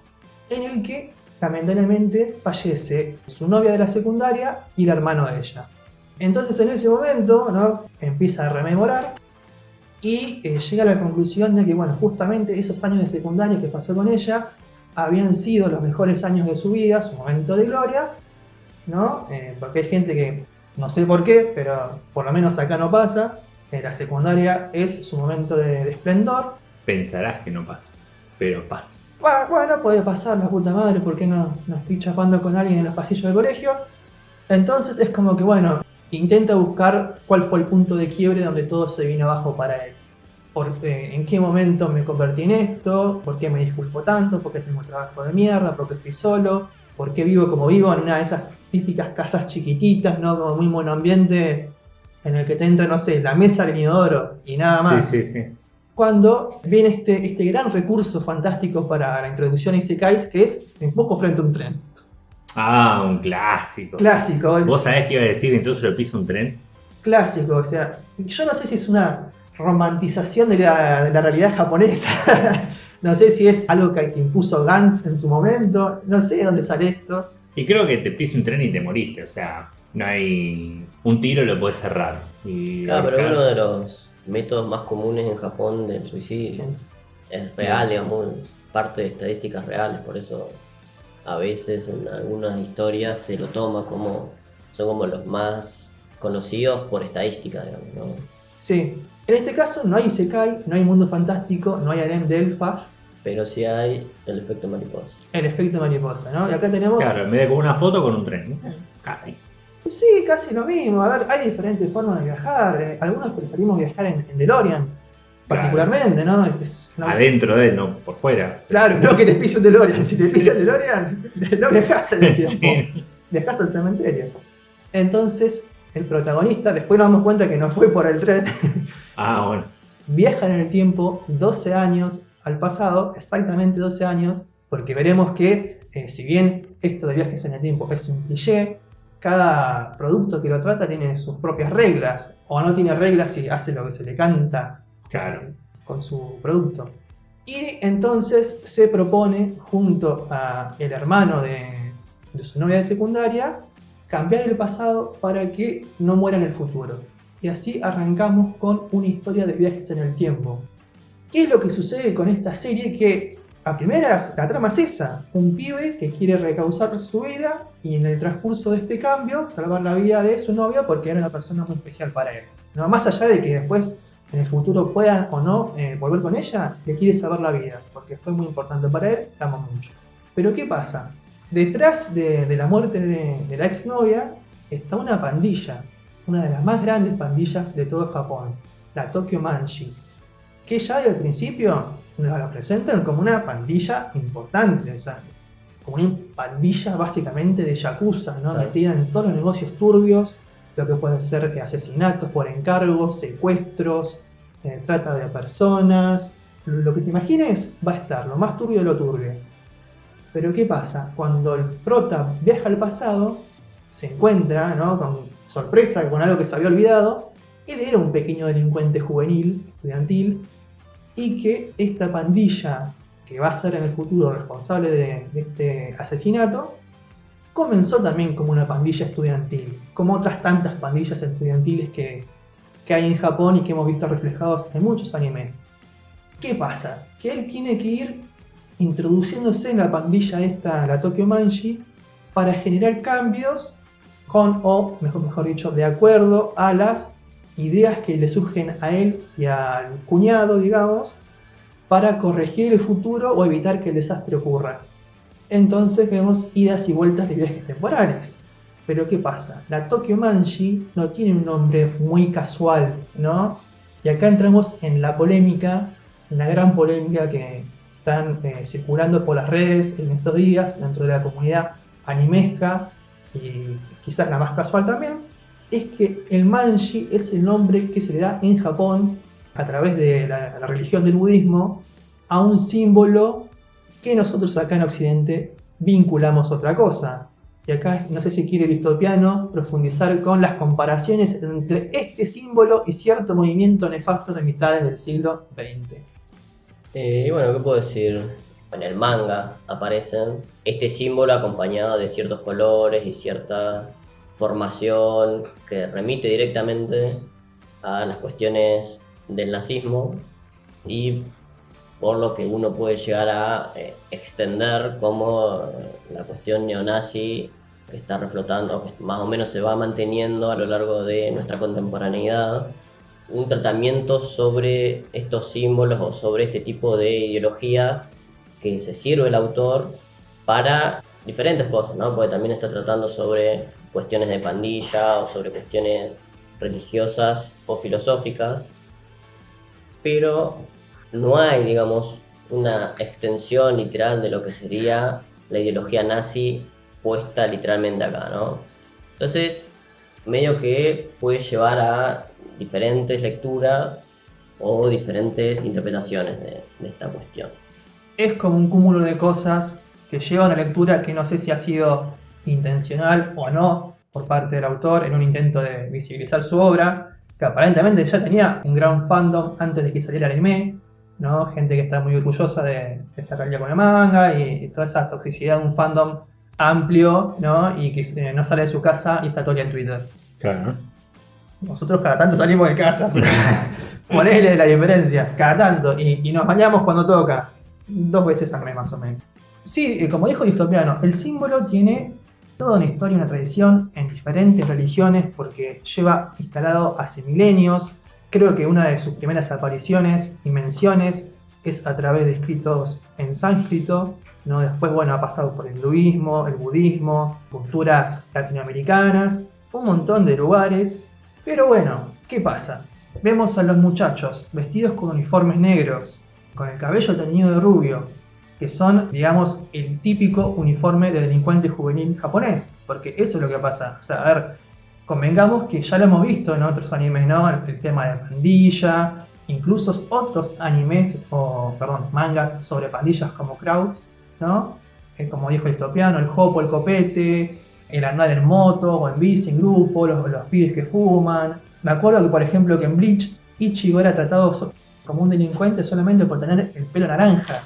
en el que lamentablemente fallece su novia de la secundaria y el hermano de ella. Entonces en ese momento, ¿no? empieza a rememorar y llega a la conclusión de que, bueno, justamente esos años de secundaria que pasó con ella habían sido los mejores años de su vida, su momento de gloria, ¿no? Porque hay gente que, no sé por qué, pero por lo menos acá no pasa, la secundaria es su momento de esplendor. Pensarás que no pasa, pero pasa. Bueno, puede pasar, la puta madre, ¿por qué no estoy chapando con alguien en los pasillos del colegio? Entonces es como que, bueno, intenta buscar cuál fue el punto de quiebre donde todo se vino abajo para él. ¿En qué momento me convertí en esto? ¿Por qué me disculpo tanto? ¿Por qué tengo un trabajo de mierda? ¿Por qué estoy solo? ¿Por qué vivo como vivo en una de esas típicas casas chiquititas, ¿no? Como muy monoambiente, en el que te entra, no sé, la mesa del inodoro y nada más. Sí, sí, sí. Cuando viene este gran recurso fantástico para la introducción a Isekais, que es te empujo frente a un tren. Ah, un clásico. Clásico. ¿Vos sabés qué iba a decir? Entonces lo pisa un tren. Clásico, o sea, yo no sé si es una romantización de la realidad japonesa. No sé si es algo que impuso Gantz en su momento. No sé de dónde sale esto. Y creo que te pisa un tren y te moriste. O sea, no hay. Un tiro lo podés cerrar. Y Claro, pero ahorcar. uno de los métodos más comunes en Japón del suicidio Sí. es real, digamos, parte de estadísticas reales, por eso a veces en algunas historias se lo toma como, son como los más conocidos por estadística, digamos, ¿no? Sí. En este caso no hay Isekai, no hay mundo fantástico, no hay harem de elfas, Pero sí hay el efecto mariposa. el efecto mariposa, ¿no? Y acá tenemos... Claro, en vez de con una foto, con un tren. Casi. Sí, casi lo mismo. A ver, hay diferentes formas de viajar. Algunos preferimos viajar en DeLorean, particularmente, ¿no? Es una- Adentro de él, no por fuera. Claro, no que te pise un DeLorean. Si te pisa el DeLorean, no viajás en el tiempo. Sí. Viajás al cementerio. Entonces, el protagonista, después nos damos cuenta que no fue por el tren, Ah, bueno. viaja en el tiempo 12 años al pasado, exactamente 12 años, porque veremos que, si bien esto de viajes en el tiempo es un cliché, cada producto que lo trata tiene sus propias reglas, o no tiene reglas y hace lo que se le canta Claro. con su producto. Y entonces se propone, junto a el hermano de su novia de secundaria, cambiar el pasado para que no muera en el futuro. Y así arrancamos con una historia de viajes en el tiempo. ¿Qué es lo que sucede con esta serie? Que a primeras la trama es esa, un pibe que quiere recausar su vida y en el transcurso de este cambio salvar la vida de su novia porque era una persona muy especial para él. No, más allá de que después en el futuro pueda o no volver con ella, le quiere salvar la vida porque fue muy importante para él, la ama mucho. Pero ¿qué pasa? Detrás de la muerte de la exnovia está una pandilla, una de las más grandes pandillas de todo Japón, la Tokyo Manji, que ya desde el principio nos la presentan como una pandilla importante, o sea, como una pandilla básicamente de yakuza, ¿no? Claro. Metida en todos los negocios turbios, lo que puede ser asesinatos por encargos, secuestros, trata de personas, lo que te imagines va a estar, lo más turbio de lo turbio. Pero ¿qué pasa? Cuando el prota viaja al pasado, se encuentra, ¿no?, con sorpresa con algo que se había olvidado. Él era un pequeño delincuente juvenil, estudiantil, y que esta pandilla, que va a ser en el futuro responsable de este asesinato, comenzó también como una pandilla estudiantil, como otras tantas pandillas estudiantiles que hay en Japón y que hemos visto reflejados en muchos animes. ¿Qué pasa? Que él tiene que ir introduciéndose en la pandilla esta, la Tokyo Manji, para generar cambios con, o mejor dicho, de acuerdo a las ideas que le surgen a él y al cuñado, digamos, para corregir el futuro o evitar que el desastre ocurra. Entonces vemos idas y vueltas de viajes temporales. Pero ¿qué pasa? La Tokyo Manji no tiene un nombre muy casual, ¿no? Y acá entramos en la polémica, en la gran polémica que están circulando por las redes en estos días dentro de la comunidad animesca y quizás la más casual también, es que el Manji es el nombre que se le da en Japón a través de la religión del budismo a un símbolo que nosotros acá en Occidente vinculamos a otra cosa. Y acá no sé si quiere Distopiano profundizar con las comparaciones entre este símbolo y cierto movimiento nefasto de mitades del siglo XX. Y bueno, ¿qué puedo decir? En el manga aparecen este símbolo acompañado de ciertos colores y cierta formación que remite directamente a las cuestiones del nazismo y por lo que uno puede llegar a extender como la cuestión neonazi que está reflotando, que más o menos se va manteniendo a lo largo de nuestra contemporaneidad, un tratamiento sobre estos símbolos o sobre este tipo de ideologías que se sirve el autor para diferentes cosas, ¿no? Porque también está tratando sobre cuestiones de pandilla o sobre cuestiones religiosas o filosóficas, pero no hay, digamos, una extensión literal de lo que sería la ideología nazi puesta literalmente acá, ¿no? Entonces, medio que puede llevar a diferentes lecturas o diferentes interpretaciones de esta cuestión. Es como un cúmulo de cosas que lleva a una lectura que no sé si ha sido intencional o no por parte del autor en un intento de visibilizar su obra, que aparentemente ya tenía un gran fandom antes de que saliera el anime, ¿no? Gente que está muy orgullosa de estar al día con el manga y toda esa toxicidad de un fandom amplio, ¿no? Y que no sale de su casa y está todo el día en Twitter. Claro. Nosotros cada tanto salimos de casa, ponele la diferencia, cada tanto, y nos bañamos cuando toca, 2 veces al mes más o menos. Sí, como dijo Distopiano, el símbolo tiene toda una historia y una tradición en diferentes religiones porque lleva instalado hace milenios. Creo que una de sus primeras apariciones y menciones es a través de escritos en sánscrito, ¿no? Después, bueno, ha pasado por el hinduismo, el budismo, culturas latinoamericanas, un montón de lugares. Pero bueno, ¿qué pasa? Vemos a los muchachos vestidos con uniformes negros, con el cabello teñido de rubio, que son, digamos, el típico uniforme de delincuente juvenil japonés, porque eso es lo que pasa. O sea, a ver, convengamos que ya lo hemos visto en otros animes, ¿no? El tema de pandilla, incluso otros animes, mangas sobre pandillas como Krauts, ¿no? Como dijo Distopiano, el jopo, el copete, el andar en moto o en bici, en grupo, los pibes que fuman. Me acuerdo que, por ejemplo, que en Bleach, Ichigo era tratado como un delincuente solamente por tener el pelo naranja,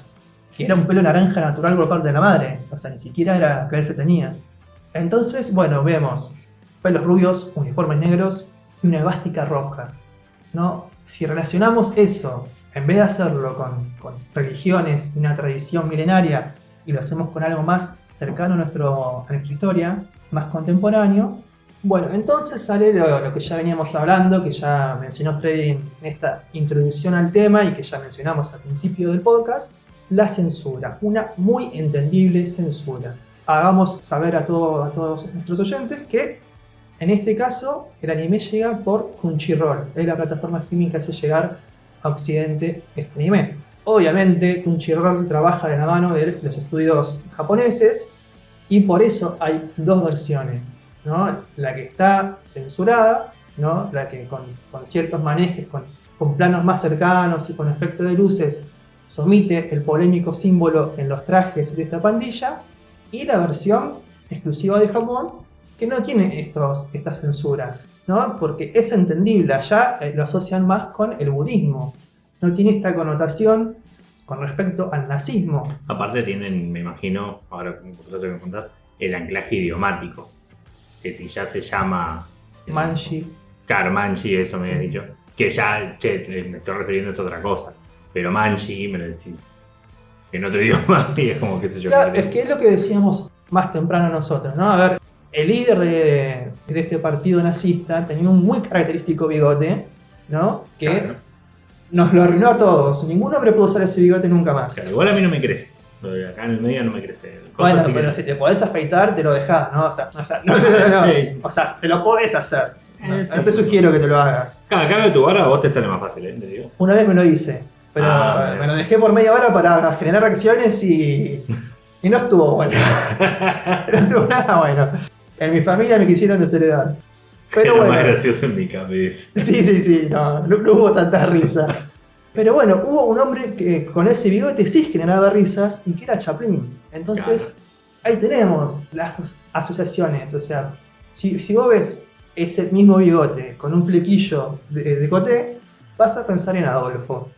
que era un pelo naranja natural por parte de la madre, o sea, ni siquiera era que él se tenía. Entonces, bueno, vemos pelos rubios, uniformes negros y una esvástica roja, ¿no? Si relacionamos eso, en vez de hacerlo con religiones y una tradición milenaria, y lo hacemos con algo más cercano a nuestra historia, más contemporáneo, bueno, entonces sale lo que ya veníamos hablando, que ya mencionó Freddy en esta introducción al tema y que ya mencionamos al principio del podcast, la censura, una muy entendible censura. Hagamos saber a todos nuestros oyentes que en este caso el anime llega por Crunchyroll, es la plataforma streaming que hace llegar a Occidente este anime. Obviamente Crunchyroll trabaja de la mano de los estudios japoneses y por eso hay 2 versiones, ¿no? La que está censurada, ¿no? La que con ciertos manejes, con planos más cercanos y con efecto de luces somete el polémico símbolo en los trajes de esta pandilla, y la versión exclusiva de Japón que no tiene estas censuras, ¿no? Porque es entendible, allá lo asocian más con el budismo, no tiene esta connotación con respecto al nazismo. Aparte tienen, me imagino, ahora por lo que me contás, el anclaje idiomático, que si ya se llama... Manji. Claro, Manji, eso me Sí. había dicho. Que ya, me estoy refiriendo a otra cosa. Pero Manji me lo decís en otro idioma y es como, qué sé yo. Claro, es que es lo que decíamos más temprano nosotros, ¿no? A ver, el líder de este partido nazista tenía un muy característico bigote, ¿no? Que Claro. nos lo arruinó a todos. Ningún hombre pudo usar ese bigote nunca más. Claro, igual a mí no me crece. Acá en el medio no me crece. Bueno, así pero que- si te podés afeitar, te lo dejás, ¿no? O sea, no. Sí. O sea, te lo podés hacer. No, Sí. no te sugiero que te lo hagas. Cada cambio de tu hora a vos te sale más fácil, te digo. Una vez me lo hice, pero Bueno. me lo dejé por media hora para generar reacciones y no estuvo bueno. No estuvo nada bueno. En mi familia me quisieron desheredar. Pero Era más bueno, gracioso en mi cabeza. sí, no hubo tantas risas. Pero bueno, hubo un hombre que con ese bigote sí generaba risas y que era Chaplin. Entonces, ahí tenemos las asociaciones. O sea, si vos ves ese mismo bigote con un flequillo de coté, vas a pensar en Adolfo.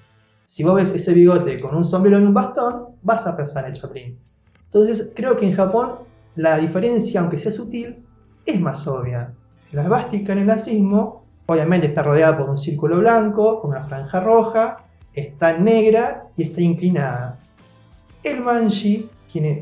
Si vos ves ese bigote con un sombrero y un bastón, vas a pensar en Chaplin. Entonces, creo que en Japón la diferencia, aunque sea sutil, es más obvia. La esvástica en el nazismo, obviamente está rodeada por un círculo blanco, con una franja roja, está negra y está inclinada. El manji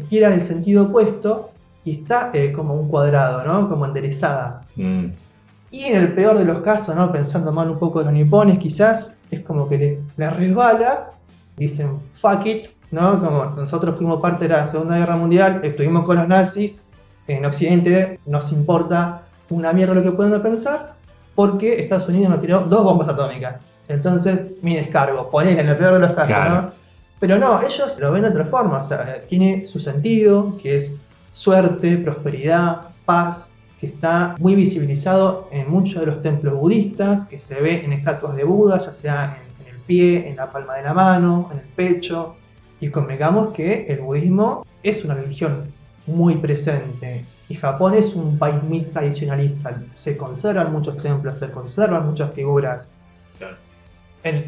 tira el sentido opuesto y está como un cuadrado, ¿no? Como enderezada. Y en el peor de los casos, ¿no? Pensando mal un poco de los nipones, quizás, es como que le resbala, dicen fuck it, ¿no? Como nosotros fuimos parte de la Segunda Guerra Mundial, estuvimos con los nazis, en Occidente nos importa una mierda lo que pueden pensar, porque Estados Unidos nos tiró 2 bombas atómicas. Entonces, mi descargo, ponele en el peor de los casos, Claro. ¿no? Pero no, ellos lo ven de otra forma, o sea, tiene su sentido, que es suerte, prosperidad, paz, que está muy visibilizado en muchos de los templos budistas, que se ve en estatuas de Buda, ya sea en el pie, en la palma de la mano, en el pecho. Y convengamos que el budismo es una religión muy presente. Y Japón es un país muy tradicionalista. Se conservan muchos templos, se conservan muchas figuras. Claro.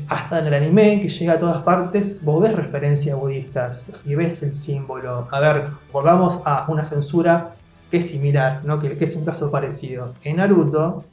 Hasta en el anime, que llega a todas partes, vos ves referencias budistas y ves el símbolo. A ver, volvamos a una censura que es similar, ¿no? que es un caso parecido. En Naruto,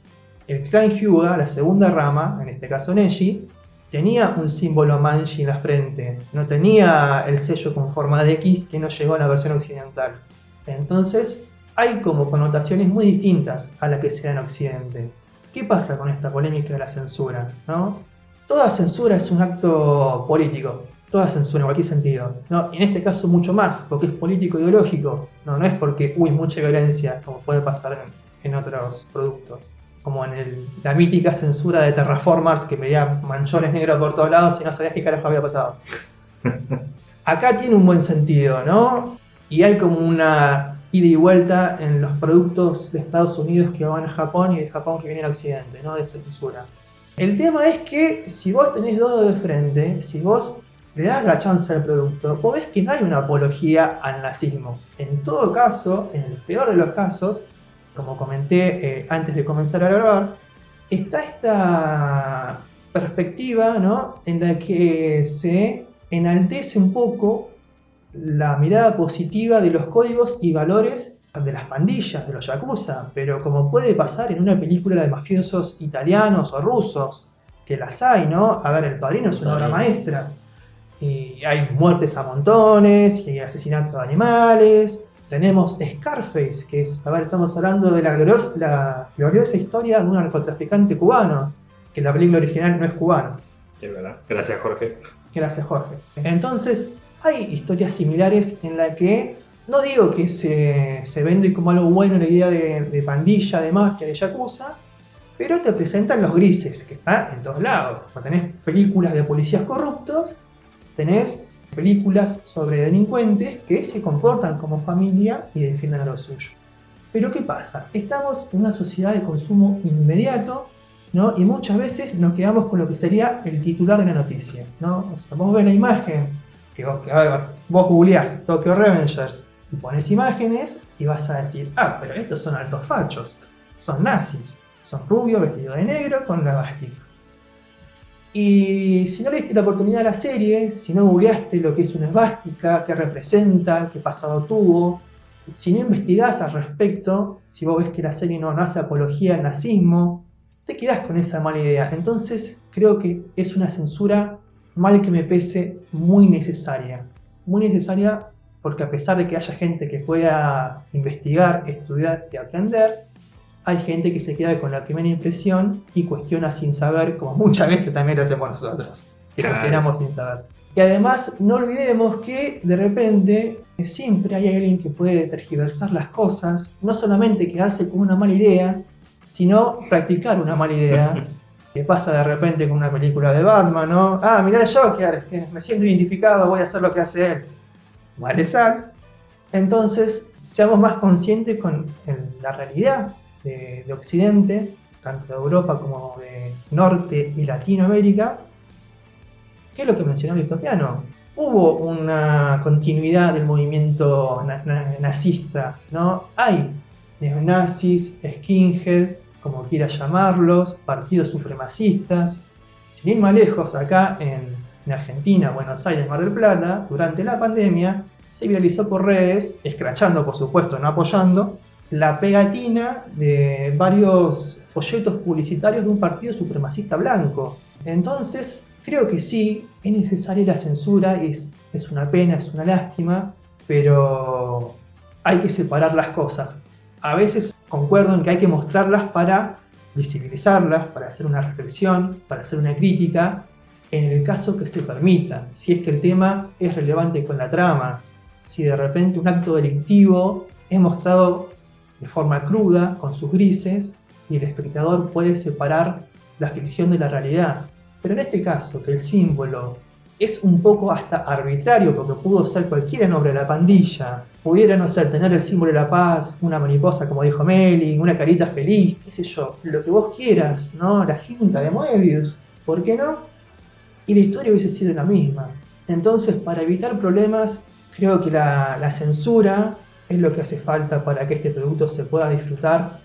el clan Hyuga, la segunda rama, en este caso Neji, tenía un símbolo manji en la frente, no tenía el sello con forma de X que no llegó a la versión occidental. Entonces, hay como connotaciones muy distintas a las que se dan en Occidente. ¿Qué pasa con esta polémica de la censura? ¿No? Toda censura es un acto político, toda censura en cualquier sentido, ¿no? Y en este caso mucho más, porque es político-ideológico, no es porque, mucha violencia, como puede pasar en otros productos. Como en la mítica censura de Terraformers, que veía manchones negros por todos lados y no sabías qué carajo había pasado. Acá tiene un buen sentido, ¿no? Y hay como una ida y vuelta en los productos de Estados Unidos que van a Japón y de Japón que vienen a Occidente, ¿no? De esa censura. El tema es que si vos tenés dos de frente, si vos le das la chance al producto, vos ves que no hay una apología al nazismo. En todo caso, en el peor de los casos, como comenté antes de comenzar a grabar, está esta perspectiva, ¿no? En la que se enaltece un poco la mirada positiva de los códigos y valores de las pandillas, de los yakuza, pero como puede pasar en una película de mafiosos italianos o rusos, que las hay, ¿no? A ver, El Padrino es una obra maestra, y hay muertes a montones, y hay asesinatos de animales. Tenemos Scarface, que es, a ver, estamos hablando de la gloriosa historia de un narcotraficante cubano, que la película original no es cubano. Es verdad. Gracias, Jorge. Gracias, Jorge. Entonces, hay historias similares en la que, no digo que se vende como algo bueno la idea de pandilla, de mafia, de yakuza, pero te presentan los grises, que está en todos lados. Cuando tenés películas de policías corruptos, tenés películas sobre delincuentes que se comportan como familia y defienden a lo suyo. Pero ¿qué pasa? Estamos en una sociedad de consumo inmediato, ¿no? Y muchas veces nos quedamos con lo que sería el titular de la noticia, ¿no? O sea, vos ves la imagen, vos googleás Tokyo Revengers y pones imágenes y vas a decir, pero estos son altos fachos, son nazis, son rubios vestidos de negro con la esvástica. Y si no le diste la oportunidad a la serie, si no googleaste lo que es una esvástica, qué representa, qué pasado tuvo, si no investigás al respecto, si vos ves que la serie no hace apología al nazismo, te quedás con esa mala idea. Entonces creo que es una censura, mal que me pese, muy necesaria porque a pesar de que haya gente que pueda investigar, estudiar y aprender, hay gente que se queda con la primera impresión y cuestiona sin saber, como muchas veces también lo hacemos nosotros, que cuestionamos sin saber. Y además no olvidemos que de repente siempre hay alguien que puede tergiversar las cosas, no solamente quedarse con una mala idea, sino practicar una mala idea. Que pasa de repente con una película de Batman, ¿no? Mirá el Joker, me siento identificado, voy a hacer lo que hace él. Vale sal. Entonces, seamos más conscientes con la realidad de Occidente, tanto de Europa como de Norte y Latinoamérica. ¿Qué es lo que mencionó el Distopiano? Hubo una continuidad del movimiento nazista, ¿no? Hay neonazis, skinhead, como quieras llamarlos, partidos supremacistas. Sin ir más lejos, acá en Argentina, Buenos Aires, Mar del Plata, durante la pandemia, se viralizó por redes, escrachando por supuesto, no apoyando, la pegatina de varios folletos publicitarios de un partido supremacista blanco. Entonces, creo que sí, es necesaria la censura, es una pena, es una lástima, pero hay que separar las cosas. A veces concuerdo en que hay que mostrarlas para visibilizarlas, para hacer una reflexión, para hacer una crítica, en el caso que se permita, si es que el tema es relevante con la trama, si de repente un acto delictivo es mostrado de forma cruda, con sus grises, y el espectador puede separar la ficción de la realidad. Pero en este caso, que el símbolo es un poco hasta arbitrario, porque pudo ser cualquier nombre de la pandilla. Pudiera, no ser, tener el símbolo de la paz, una mariposa, como dijo Meli, una carita feliz, qué sé yo, lo que vos quieras, ¿no? La cinta de Moebius, ¿por qué no? Y la historia hubiese sido la misma. Entonces, para evitar problemas, creo que la censura es lo que hace falta para que este producto se pueda disfrutar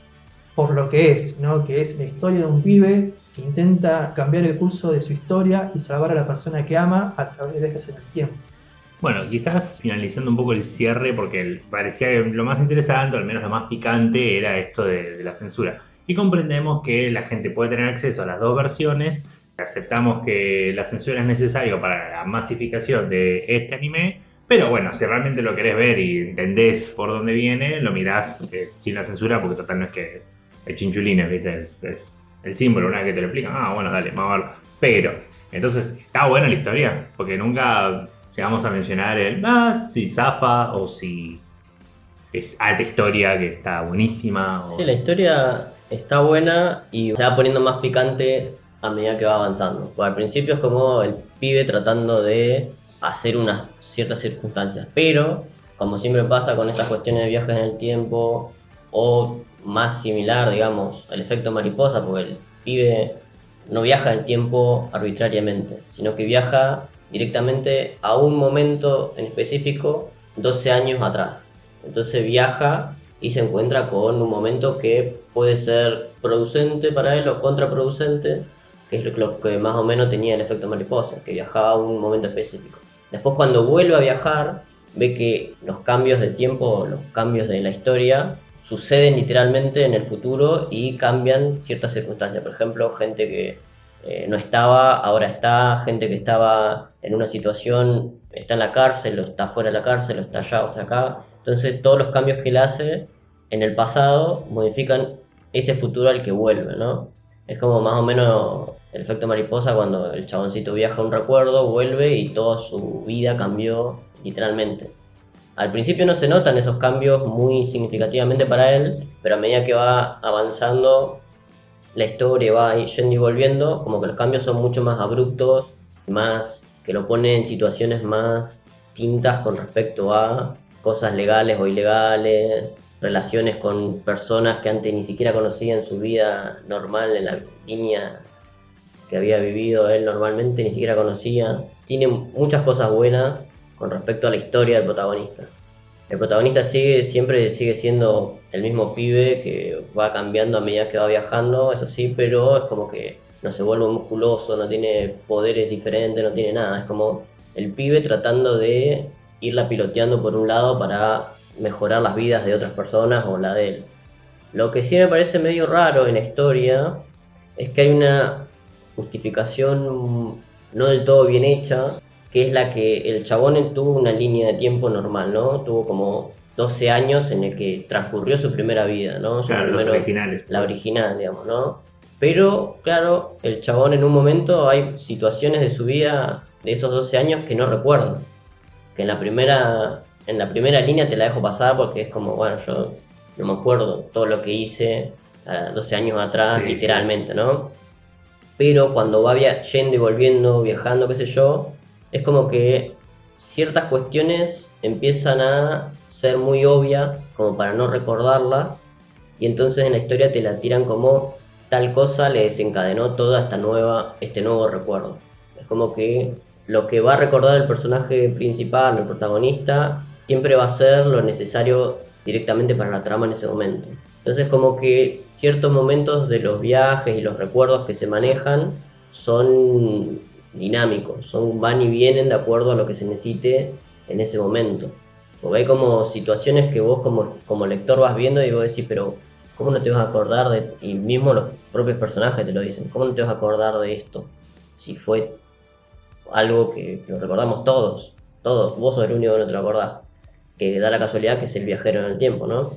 por lo que es, ¿no? Que es la historia de un pibe que intenta cambiar el curso de su historia y salvar a la persona que ama a través de viajes en el tiempo. Bueno, quizás finalizando un poco el cierre, porque parecía que lo más interesante, o al menos lo más picante, era esto de la censura. Y comprendemos que la gente puede tener acceso a las dos versiones, aceptamos que la censura es necesaria para la masificación de este anime, pero bueno, si realmente lo querés ver y entendés por dónde viene, lo mirás sin la censura, porque total no es que el chinchulines, ¿viste? Es el símbolo, una vez que te lo explican, bueno, dale, vamos a verlo. Pero, entonces, ¿está buena la historia? Porque nunca llegamos a mencionar si zafa o si es alta historia, que está buenísima. Sí, la historia está buena y se va poniendo más picante a medida que va avanzando. Porque al principio es como el pibe tratando de hacer unas ciertas circunstancias, pero como siempre pasa con estas cuestiones de viajes en el tiempo, o más similar, digamos, el efecto mariposa, porque el pibe no viaja en el tiempo arbitrariamente, sino que viaja directamente a un momento en específico 12 años atrás. Entonces viaja y se encuentra con un momento que puede ser producente para él o contraproducente, que es lo que más o menos tenía el efecto mariposa, que viajaba a un momento específico. Después, cuando vuelve a viajar, ve que los cambios de tiempo, los cambios de la historia, suceden literalmente en el futuro y cambian ciertas circunstancias. Por ejemplo, gente que no estaba, ahora está, gente que estaba en una situación, está en la cárcel, o está fuera de la cárcel, o está allá, o está acá. Entonces, todos los cambios que él hace en el pasado modifican ese futuro al que vuelve, ¿no? Es como más o menos el efecto mariposa cuando el chaboncito viaja a un recuerdo, vuelve y toda su vida cambió literalmente. Al principio no se notan esos cambios muy significativamente para él, pero a medida que va avanzando la historia, va yendo y volviendo, como que los cambios son mucho más abruptos, más que lo ponen en situaciones más distintas con respecto a cosas legales o ilegales, relaciones con personas que antes ni siquiera conocía en su vida normal, en la línea que había vivido él normalmente, ni siquiera conocía. Tiene muchas cosas buenas con respecto a la historia del protagonista. El protagonista siempre sigue siendo el mismo pibe que va cambiando a medida que va viajando, eso sí, pero es como que no se vuelve musculoso, no tiene poderes diferentes, no tiene nada. Es como el pibe tratando de irla piloteando por un lado para mejorar las vidas de otras personas o la de él. Lo que sí me parece medio raro en la historia es que hay una justificación no del todo bien hecha, que es la que el chabón tuvo una línea de tiempo normal, ¿no? Tuvo como 12 años en el que transcurrió su primera vida, ¿no? Claro, los originales. La original, digamos, ¿no? Pero, claro, el chabón en un momento hay situaciones de su vida de esos 12 años que no recuerdo. Que en la primera línea te la dejo pasar porque es como, bueno, yo no me acuerdo todo lo que hice 12 años atrás, sí, literalmente, sí. ¿No? Pero cuando va yendo y volviendo, viajando, qué sé yo, es como que ciertas cuestiones empiezan a ser muy obvias, como para no recordarlas, y entonces en la historia te la tiran como tal cosa le desencadenó toda este nuevo recuerdo. Es como que lo que va a recordar el personaje principal, el protagonista, siempre va a ser lo necesario directamente para la trama en ese momento. Entonces como que ciertos momentos de los viajes y los recuerdos que se manejan son dinámicos, van y vienen de acuerdo a lo que se necesite en ese momento. Porque hay como situaciones que vos como lector vas viendo y vos decís, pero ¿cómo no te vas a acordar de...? Y mismo los propios personajes te lo dicen, ¿cómo no te vas a acordar de esto? Si fue algo que lo recordamos todos, vos sos el único que no te lo acordás, que da la casualidad que es el viajero en el tiempo, ¿no?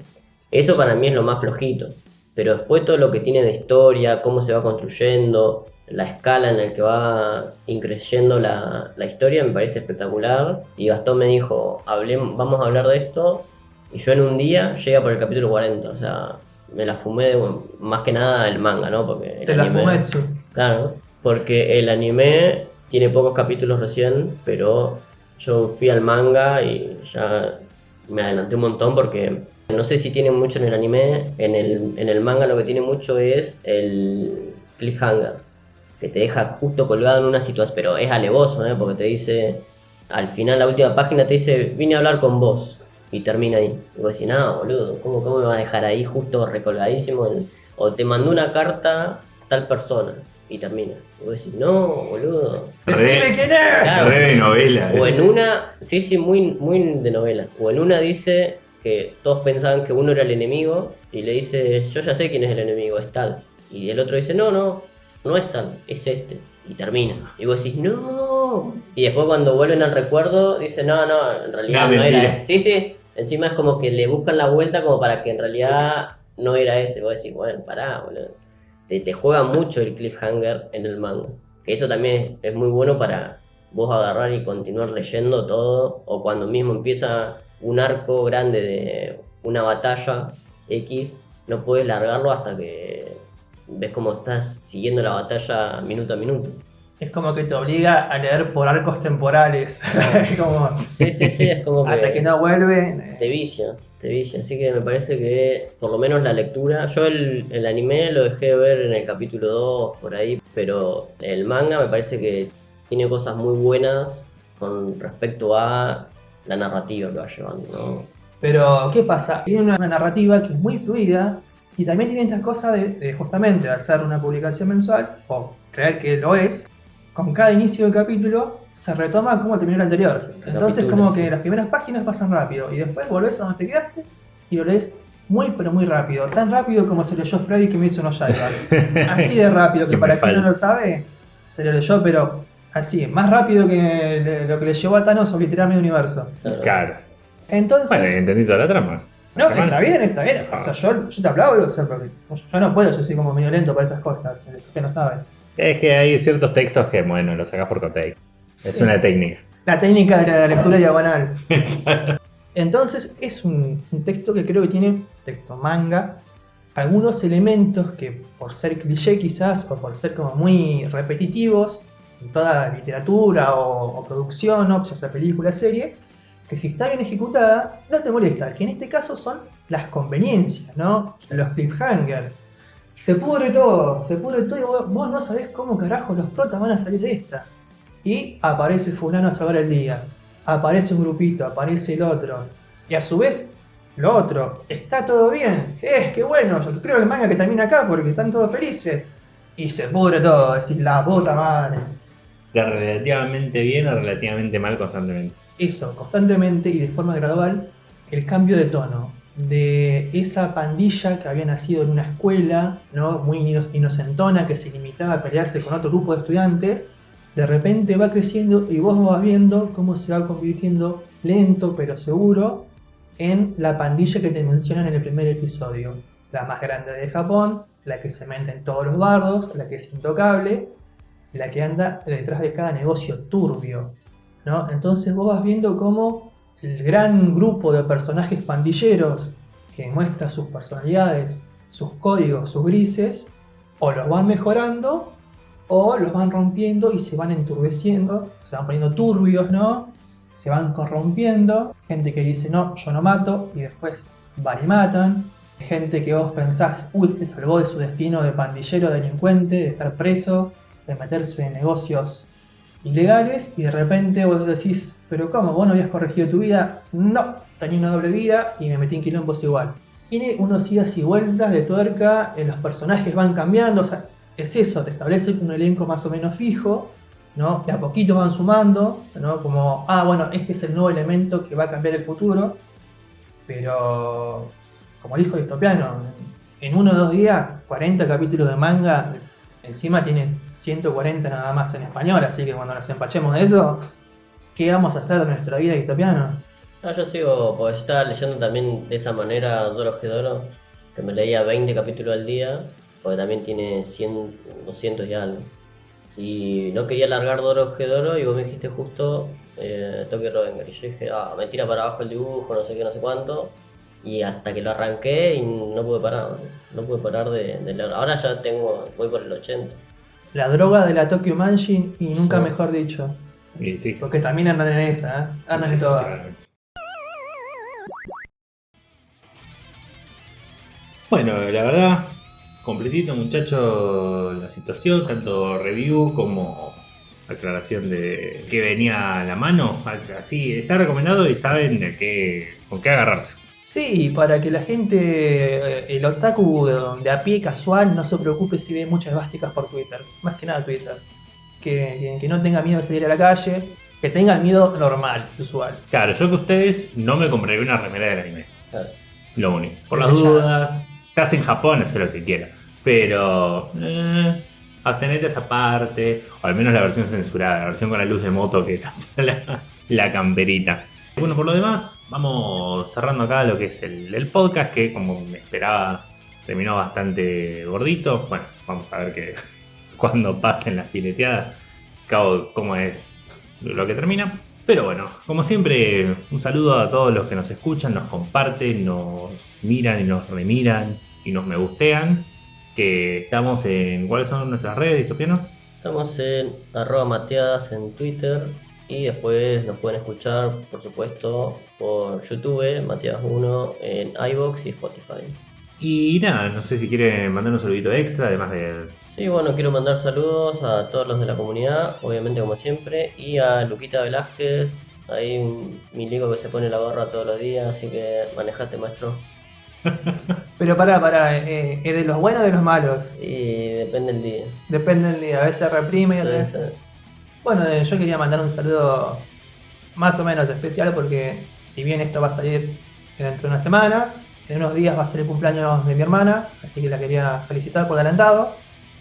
Eso para mí es lo más flojito, pero después todo lo que tiene de historia, cómo se va construyendo, la escala en la que va increyendo la historia me parece espectacular. Y Gastón me dijo, vamos a hablar de esto, y yo en un día llegué por el capítulo 40, o sea, me la fumé más que nada el manga, ¿no? Porque te la fumetsu. Claro, porque el anime tiene pocos capítulos recién, pero yo fui al manga y ya me adelanté un montón porque no sé si tiene mucho en el anime. En el manga lo que tiene mucho es el cliffhanger, que te deja justo colgado en una situación, pero es alevoso, porque te dice, al final la última página te dice, vine a hablar con vos, y termina ahí. Y vos decís, no, boludo, ¿cómo me va a dejar ahí justo recolgadísimo? O te mandó una carta tal persona, y termina. Y vos decís, no, boludo. ¡Decime quién es! Claro. Re de novela. O en una, sí, muy de novela. O en una dice que todos pensaban que uno era el enemigo, y le dice, yo ya sé quién es el enemigo, es tal. Y el otro dice, no es tal, es este. Y termina. Y vos decís, no. Y después cuando vuelven al recuerdo, dicen, no, en realidad no era. Sí, encima es como que le buscan la vuelta como para que en realidad no era ese. Vos decís, bueno, pará, boludo. Te juega mucho el cliffhanger en el manga. Que eso también es muy bueno para vos agarrar y continuar leyendo todo. O cuando mismo empieza un arco grande de una batalla X, no puedes largarlo hasta que ves cómo estás siguiendo la batalla minuto a minuto. Es como que te obliga a leer por arcos temporales. Es como, Sí, es como que hasta que no vuelve. te vicia. Así que me parece que por lo menos la lectura, yo el anime lo dejé de ver en el capítulo 2 por ahí, pero el manga me parece que tiene cosas muy buenas con respecto a la narrativa que va llevando, ¿no? Pero, ¿qué pasa? Tiene una narrativa que es muy fluida y también tiene estas cosas de justamente al ser una publicación mensual, o creer que lo es, con cada inicio del capítulo se retoma cómo terminó el anterior. Entonces, como que las primeras páginas pasan rápido y después volvés a donde te quedaste y lo lees muy, pero muy rápido. Tan rápido como se leyó Freddy que me hizo unos Yaiba. Así de rápido, que para quien no lo sabe, se lo leyó, pero así, más rápido que lo que le llevó a Thanos o literal medio universo. Claro. Entonces, Bueno, entendí toda la trama. no, está bien. O sea, yo te aplaudo, o sea, porque yo no puedo, yo soy como medio lento para esas cosas, que no saben. Es que hay ciertos textos que, bueno, los sacás por contexto. Es Sí. una técnica. La técnica de la lectura diagonal. Entonces, es un texto que creo que tiene, texto manga, algunos elementos que por ser cliché quizás, o por ser como muy repetitivos en toda literatura o producción, ¿no? Ya sea película, serie, que si está bien ejecutada, no te molesta, que en este caso son las conveniencias, ¿no? Los cliffhangers. Se pudre todo y vos no sabés cómo carajo los protas van a salir de esta. Y aparece fulano a salvar el día, aparece un grupito, aparece el otro, y a su vez, lo otro, está todo bien, qué bueno, yo creo que el manga que termina acá porque están todos felices. Y se pudre todo, es decir, la puta madre. De relativamente bien a relativamente mal constantemente. Eso, constantemente y de forma gradual, el cambio de tono de esa pandilla que había nacido en una escuela, ¿no? Muy inocentona, que se limitaba a pelearse con otro grupo de estudiantes, de repente va creciendo y vos vas viendo cómo se va convirtiendo lento pero seguro en la pandilla que te mencionan en el primer episodio. La más grande de Japón, la que se mete en todos los bardos, la que es intocable, la que anda detrás de cada negocio turbio, ¿no? Entonces vos vas viendo cómo el gran grupo de personajes pandilleros que muestra sus personalidades, sus códigos, sus grises, o los van mejorando o los van rompiendo y se van enturbeciendo, se van poniendo turbios, ¿no? Se van corrompiendo. Gente que dice, no, yo no mato, y después van y matan. Gente que vos pensás, uy, se salvó de su destino de pandillero, delincuente, de estar preso, de meterse en negocios ilegales, y de repente vos decís, pero ¿cómo? ¿Vos no habías corregido tu vida? No, tenía una doble vida y me metí en quilombos igual. Tiene unos idas y vueltas de tuerca, los personajes van cambiando, o sea, es eso, te establece un elenco más o menos fijo, ¿no? De a poquito van sumando, ¿no? Como, bueno, este es el nuevo elemento que va a cambiar el futuro, pero como dijo Distopiano, en 1 o 2 días, 40 capítulos de manga, encima tiene 140 nada más en español, así que cuando nos empachemos de eso, ¿qué vamos a hacer de nuestra vida, Distopiano? Yo sigo, porque yo estaba leyendo también de esa manera Dorohedoro, que me leía 20 capítulos al día, porque también tiene 100, 200 y algo. Y no quería largar Dorohedoro y vos me dijiste justo Tokyo Revenger. Y yo dije, me tira para abajo el dibujo, no sé qué, no sé cuánto. Y hasta que lo arranqué y no pude parar de leer. Ahora ya voy por el 80. La droga de la Tokyo Mansion y nunca Sí. mejor dicho. Y sí. Porque también andan en esa, ¿eh? Andan en todas. Claramente. Bueno, la verdad, completito muchacho la situación, tanto review como aclaración de que venía a la mano. Así, está recomendado y saben con qué agarrarse. Sí, para que la gente, el otaku de a pie casual, no se preocupe si ve muchas esvásticas por Twitter. Más que nada Twitter. Que no tenga miedo de salir a la calle, que tenga el miedo normal, usual. Claro, yo que ustedes no me compraría una remera del anime. Claro. Lo único. Por las Desde ya. dudas, estás en Japón, haz lo que quieras. Pero abstenete esa parte, o al menos la versión censurada, la versión con la luz de moto que tapa la camperita. Bueno, por lo demás, vamos cerrando acá lo que es el podcast, que como me esperaba, terminó bastante gordito. Bueno, vamos a ver que cuando pasen las fileteadas, cómo es lo que termina. Pero bueno, como siempre, un saludo a todos los que nos escuchan, nos comparten, nos miran y nos remiran y nos me gustean. Que estamos en... ¿Cuáles son nuestras redes, Distopiano? Estamos en @mateadas en Twitter y después nos pueden escuchar, por supuesto, por YouTube, Mateadas1, en iVoox y Spotify. Y nada, no sé si quieren mandar un saludito extra, además de... Sí, bueno, quiero mandar saludos a todos los de la comunidad, obviamente como siempre, y a Luquita Velázquez, ahí un milico que se pone la gorra todos los días, así que manejate, maestro. Pero pará, ¿es de los buenos o de los malos? Y depende del día. Depende del día, a veces reprime y Sí, otras sí. veces... Bueno, yo quería mandar un saludo más o menos especial porque si bien esto va a salir dentro de una semana, en unos días va a ser el cumpleaños de mi hermana, así que la quería felicitar por adelantado.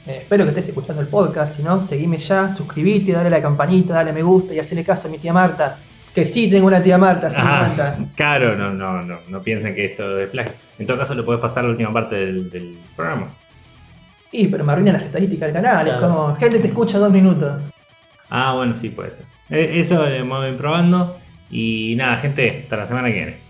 Espero que estés escuchando el podcast, si no, seguime ya, suscribite, dale a la campanita, dale me gusta y hacele caso a mi tía Marta, que sí tengo una tía Marta, así me cuenta. Claro, no piensen que esto es plagio. En todo caso, lo podés pasar a la última parte del programa. Y pero me arruinan las estadísticas del canal, es Claro. como, gente te escucha 2 minutos. Ah, bueno, sí, puede ser. Eso lo hemos ido probando. Y nada, gente, hasta la semana que viene.